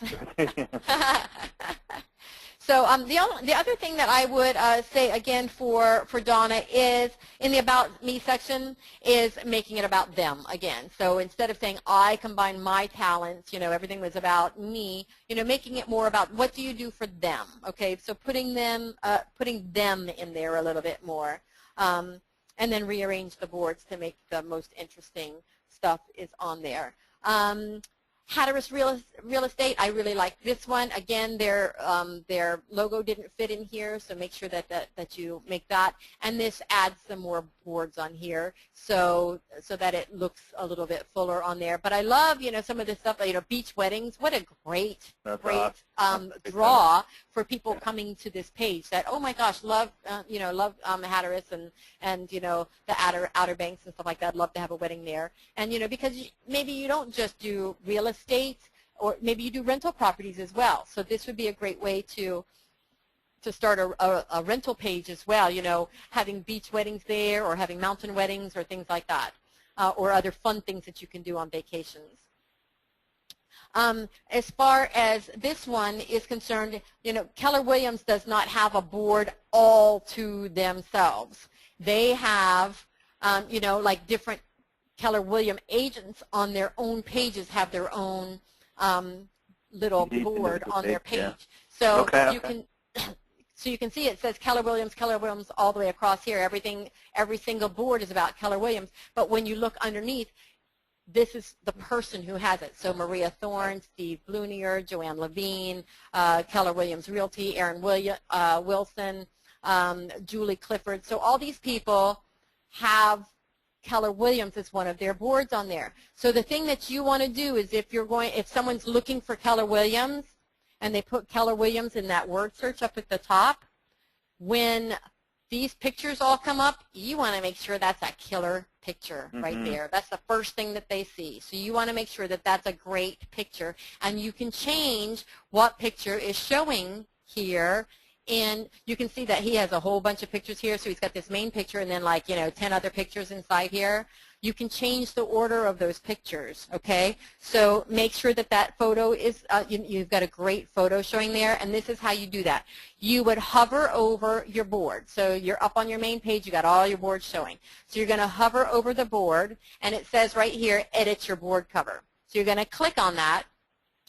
So the other thing that I would say again for Donna is in the About Me section is making it about them again. So instead of saying I combine my talents, you know, everything was about me, you know, making it more about what do you do for them, okay? So putting them in there a little bit more, and then rearrange the boards to make the most interesting stuff is on there. Hatteras Real Estate, I really like this one. Again, their logo didn't fit in here, so make sure that you make that. And this adds some more boards on here, so that it looks a little bit fuller on there. But I love, you know, some of this stuff. You know, beach weddings. What a great draw for people coming to this page. That, oh my gosh, love you know, love Hatteras and you know, the Outer Banks and stuff like that. Love to have a wedding there. And you know, because maybe you don't just do real estate, or maybe you do rental properties as well. So this would be a great way to start a rental page as well, you know, having beach weddings there or having mountain weddings or things like that, or other fun things that you can do on vacations. As far as this one is concerned, you know, Keller Williams does not have a board all to themselves. They have, you know, like different Keller Williams agents on their own pages have their own little board on their page. Yeah. So you can see it says Keller Williams all the way across here. Every single board is about Keller Williams. But when you look underneath, this is the person who has it. So Maria Thorne, Steve Blunier, Joanne Levine, Keller Williams Realty, Aaron Wilson, Julie Clifford. So all these people have Keller Williams as one of their boards on there. So the thing that you want to do is if someone's looking for Keller Williams and they put Keller Williams in that word search up at the top, when these pictures all come up, you want to make sure that's a killer picture right there. That's the first thing that they see. So you want to make sure that that's a great picture. And you can change what picture is showing here. And you can see that he has a whole bunch of pictures here. So he's got this main picture and then 10 other pictures inside here. You can change the order of those pictures, okay? So make sure that that photo is, you've got a great photo showing there, and this is how you do that. You would hover over your board. So you're up on your main page, you got all your boards showing. So you're gonna hover over the board, and it says right here, edit your board cover. So you're gonna click on that,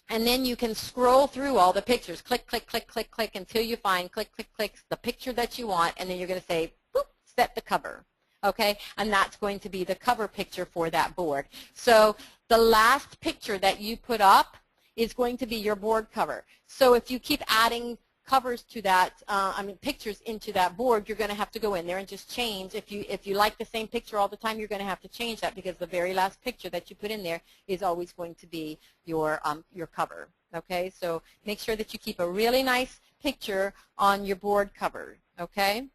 and then you can scroll through all the pictures. Click, click, click, click, click, until you find, click, click, click, the picture that you want, and then you're gonna say, boop, set the cover. Okay, and that's going to be the cover picture for that board. So the last picture that you put up is going to be your board cover. So if you keep adding covers to that, pictures into that board, you're going to have to go in there and just change. If you like the same picture all the time, you're going to have to change that, because the very last picture that you put in there is always going to be your cover. Okay, so make sure that you keep a really nice picture on your board cover. Okay.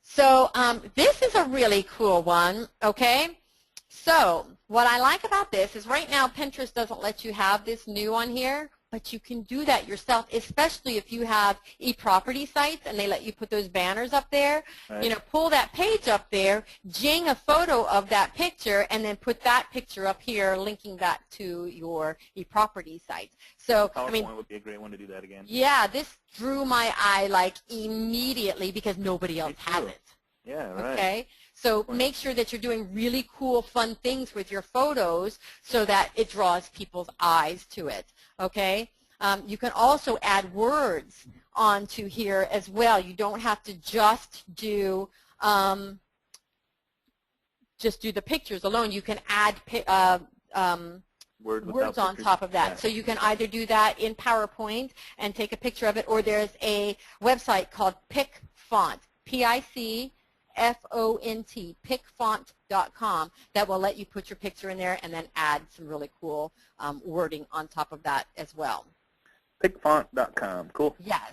So this is a really cool one, okay? So what I like about this is right now Pinterest doesn't let you have this new on here, but you can do that yourself, especially if you have e-property sites and they let you put those banners up there. Right. Pull that page up there, jing a photo of that picture, and then put that picture up here, linking that to your e-property site. So, PowerPoint would be a great one to do that again. Yeah, this drew my eye immediately because nobody else has it. Yeah, right. Okay, so make sure that you're doing really cool, fun things with your photos so that it draws people's eyes to it. Okay, you can also add words onto here as well. You don't have to just do the pictures alone. You can add words on top of that. Yeah. So you can either do that in PowerPoint and take a picture of it, or there's a website called PicFont, PICFONT, PicFont.com, that will let you put your picture in there and then add some really cool wording on top of that as well. PicFont.com, cool. Yes,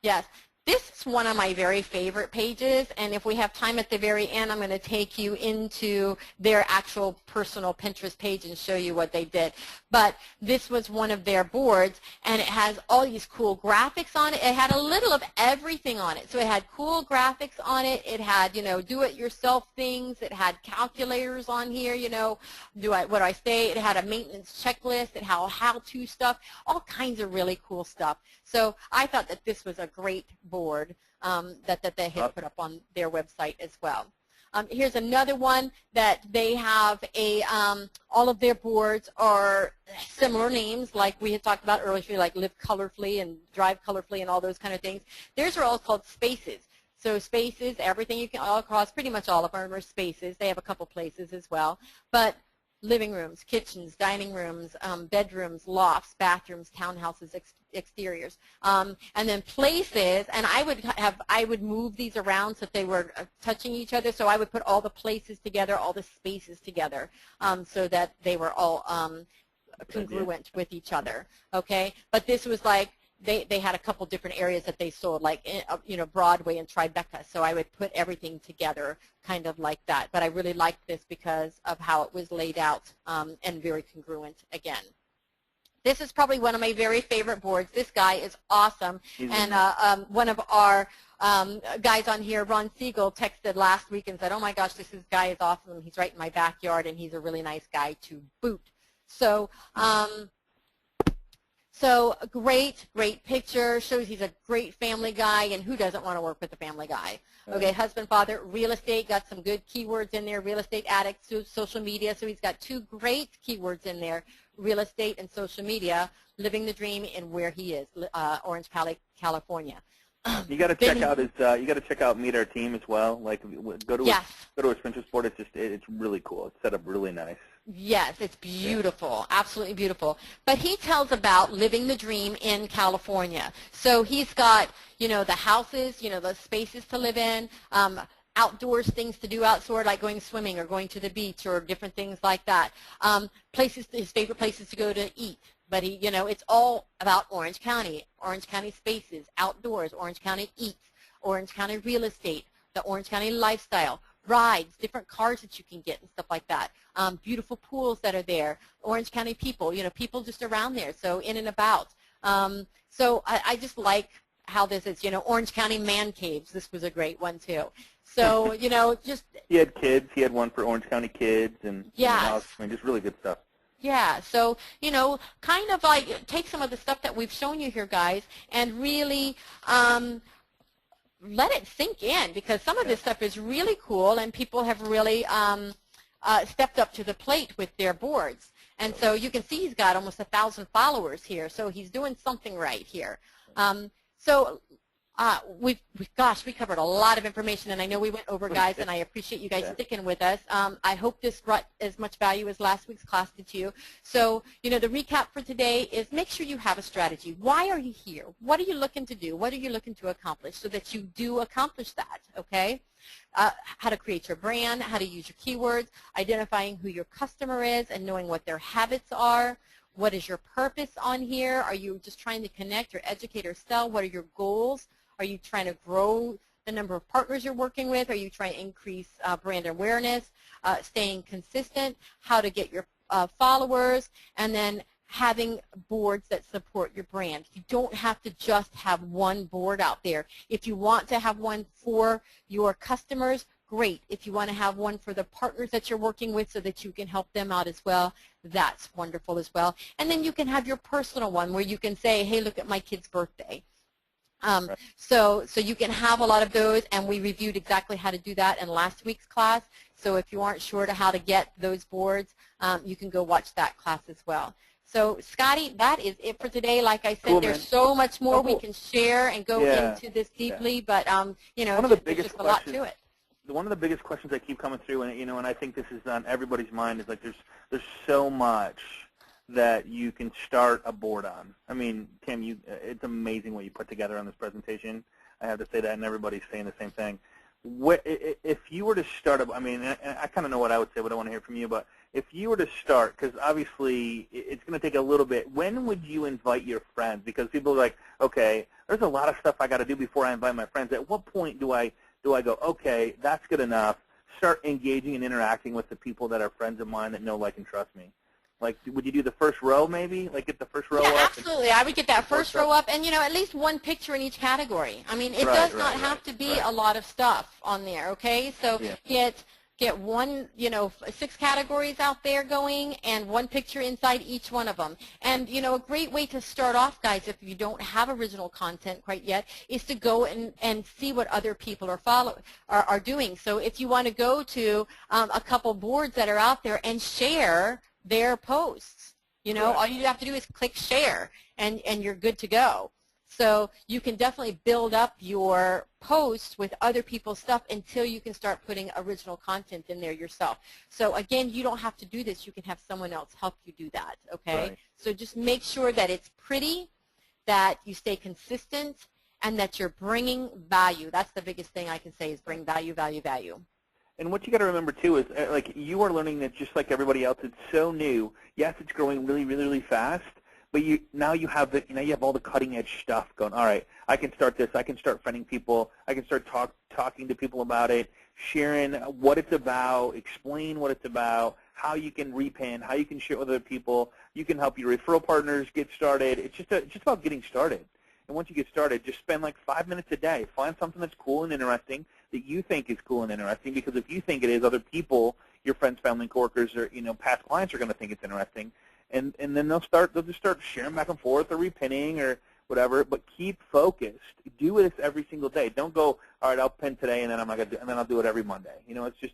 yes. This is one of my very favorite pages, and if we have time at the very end, I'm going to take you into their actual personal Pinterest page and show you what they did. But this was one of their boards, and it has all these cool graphics on it. It had a little of everything on it. So it had cool graphics on it. It had, do-it-yourself things. It had calculators on here, what do I say? It had a maintenance checklist. It had how-to stuff, all kinds of really cool stuff. So I thought that this was a great board that they had put up on their website as well. Here's another one that they have all of their boards are similar names, like we had talked about earlier, like Live Colorfully and Drive Colorfully and all those kind of things. Theirs are all called spaces. So spaces, everything you can all across, pretty much all of them are spaces. They have a couple places as well. But living rooms, kitchens, dining rooms, bedrooms, lofts, bathrooms, townhouses, exteriors, and then places. And I would move these around so that they were touching each other. So I would put all the places together, all the spaces together, so that they were all congruent with each other. Okay, but this was like, they had a couple different areas that they sold, like Broadway and Tribeca. So I would put everything together kind of like that. But I really liked this because of how it was laid out and very congruent again. This is probably one of my very favorite boards. This guy is awesome. And one of our guys on here, Ron Siegel, texted last week and said, oh my gosh, this guy is awesome. He's right in my backyard, and he's a really nice guy to boot. So So a great, great picture, shows he's a great family guy, and who doesn't want to work with a family guy? Okay, husband, father, real estate, got some good keywords in there, real estate addict, social media, so he's got two great keywords in there, real estate and social media, living the dream in where he is, Orange Valley, California. You got to check out his. You got to check out Meet Our Team as well. Like go to his Pinterest board. It's really cool. It's set up really nice. Yes, it's beautiful, absolutely beautiful. But he tells about living the dream in California. So he's got, the houses, the spaces to live in, outdoors, things to do outside, like going swimming or going to the beach or different things like that. His favorite places to go to eat. But it's all about Orange County spaces, outdoors, Orange County eats. Orange County real estate, the Orange County lifestyle, rides, different cars that you can get and stuff like that, beautiful pools that are there, Orange County people, people just around there, so in and about. So I just like how this is, Orange County man caves. This was a great one too. So, just... He had kids. He had one for Orange County kids and yes. I mean, just really good stuff. Yeah, so, kind of like take some of the stuff that we've shown you here, guys, and really let it sink in, because some of this stuff is really cool and people have really stepped up to the plate with their boards. And so you can see he's got almost 1,000 followers here, so he's doing something right here. Gosh, we covered a lot of information, and I know we went over, guys, and I appreciate you guys sticking with us. I hope this brought as much value as last week's class did to you. So, the recap for today is make sure you have a strategy. Why are you here? What are you looking to do? What are you looking to accomplish so that you do accomplish that, okay? How to create your brand, how to use your keywords, identifying who your customer is and knowing what their habits are. What is your purpose on here? Are you just trying to connect or educate or sell? What are your goals? Are you trying to grow the number of partners you're working with? Are you trying to increase brand awareness, staying consistent, how to get your followers, and then having boards that support your brand. You don't have to just have one board out there. If you want to have one for your customers, great. If you want to have one for the partners that you're working with so that you can help them out as well, that's wonderful as well. And then you can have your personal one where you can say, hey, look at my kid's birthday. So you can have a lot of those, and we reviewed exactly how to do that in last week's class. So if you aren't sure to how to get those boards, you can go watch that class as well. So, Scotty, that is it for today. Like I said, cool, there's so much more we can share and go into this deeply, but, one of the biggest there's just a lot to it. One of the biggest questions that keep coming through, and, and I think this is on everybody's mind, is like there's so much that you can start a board on. I mean, Tim, it's amazing what you put together on this presentation. I have to say that, and everybody's saying the same thing. If you were to start, I mean, I kind of know what I would say, but I want to hear from you, but if you were to start, because obviously it's going to take a little bit, when would you invite your friends? Because people are like, okay, there's a lot of stuff I got to do before I invite my friends. At what point do I go, okay, that's good enough, start engaging and interacting with the people that are friends of mine that know, like, and trust me? Like, would you do the first row maybe? Like, get the first row up? Yeah, absolutely. I would get that first row up and, at least one picture in each category. I mean, it does not have to be a lot of stuff on there, okay? So get one, 6 categories out there going and one picture inside each one of them. And, a great way to start off, guys, if you don't have original content quite yet, is to go and see what other people are doing. So if you want to go to a couple boards that are out there and share their posts, all you have to do is click share and you're good to go. So you can definitely build up your posts with other people's stuff until you can start putting original content in there yourself. So again, you don't have to do this. You can have someone else help you do that, okay? Right. So just make sure that it's pretty, that you stay consistent, and that you're bringing value. That's the biggest thing I can say is bring value, value, value. And what you got to remember, too, is like you are learning that just like everybody else, it's so new. Yes, it's growing really, really, really fast, but now you have all the cutting-edge stuff going. All right, I can start this. I can start friending people. I can start talking to people about it, sharing what it's about, explain what it's about, how you can repin, how you can share it with other people. You can help your referral partners get started. It's just about getting started. And once you get started, just spend like 5 minutes a day. Find something that's cool and interesting that you think is cool and interesting, because if you think it is, other people, your friends, family, coworkers, or past clients are going to think it's interesting, and then they'll just start sharing back and forth or repinning or whatever. But keep focused. Do this every single day. Don't go, all right, I'll pin today and then I'm not going to do, and then I'll do it every Monday. It's just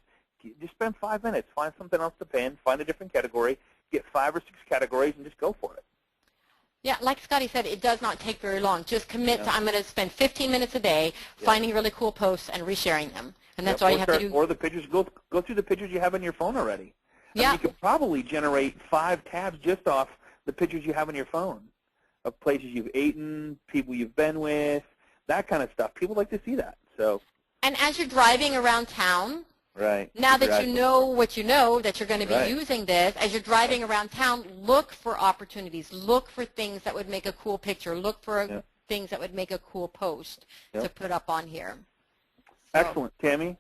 spend 5 minutes. Find something else to pin. Find a different category. Get 5 or 6 categories and just go for it. Yeah, like Scotty said, it does not take very long. Just commit to, I'm going to spend 15 minutes a day finding really cool posts and resharing them. And that's all you have to do. Or the pictures, go through the pictures you have on your phone already. I mean, you could probably generate 5 tabs just off the pictures you have on your phone of places you've eaten, people you've been with, that kind of stuff. People like to see that. So. And as you're driving around town, right. Now that you know what you know, that you're going to be using this, as you're driving around town, look for opportunities. Look for things that would make a cool picture. Look for things that would make a cool post Yep. to put up on here. So, Excellent, Tammy.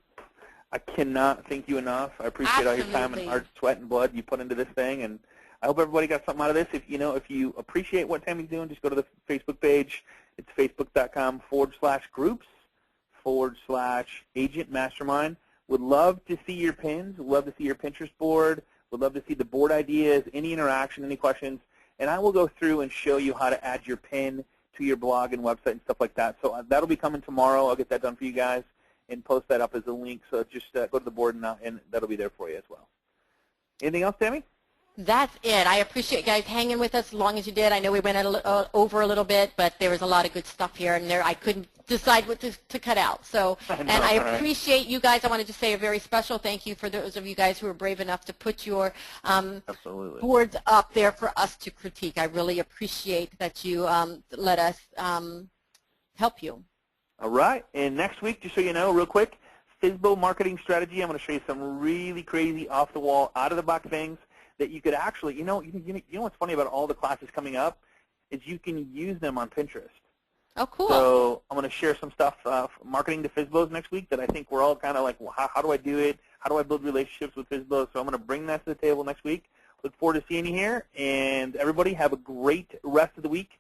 I cannot thank you enough. I appreciate all your time and Absolutely. hard sweat and blood you put into this thing, and I hope everybody got something out of this. If you appreciate what Tammy's doing, just go to the Facebook page. It's facebook.com/groups/agent mastermind. Would love to see your pins. Would love to see your Pinterest board. Would love to see the board ideas, any interaction, any questions, and I will go through and show you how to add your pin to your blog and website and stuff like that. So that'll be coming tomorrow. I'll get that done for you guys and post that up as a link. So just go to the board and that'll be there for you as well. Anything else, Tammy? that's it. I appreciate you guys hanging with us as long as you did. I know we went over a little bit, but there was a lot of good stuff here, and I couldn't decide what to cut out. So, and I appreciate you guys. I wanted to say a very special thank you for those of you guys who were brave enough to put your Absolutely. boards up there for us to critique. I really appreciate that you let us help you. All right. And next week, just so you know, real quick, FSBO marketing strategy. I'm going to show you some really crazy, off-the-wall, out-of-the-box things that you could actually, you know what's funny about all the classes coming up is you can use them on Pinterest. Oh, cool. So I'm going to share some stuff, marketing to FSBOs next week that I think we're all kind of like, well, how do I do it? How do I build relationships with FSBOs? So I'm going to bring that to the table next week. Look forward to seeing you here. And everybody have a great rest of the week.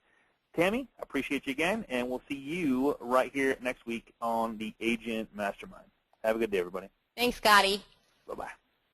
Tammy, I appreciate you again, and we'll see you right here next week on the Agent Mastermind. Have a good day, everybody. Thanks, Scotty. Bye-bye.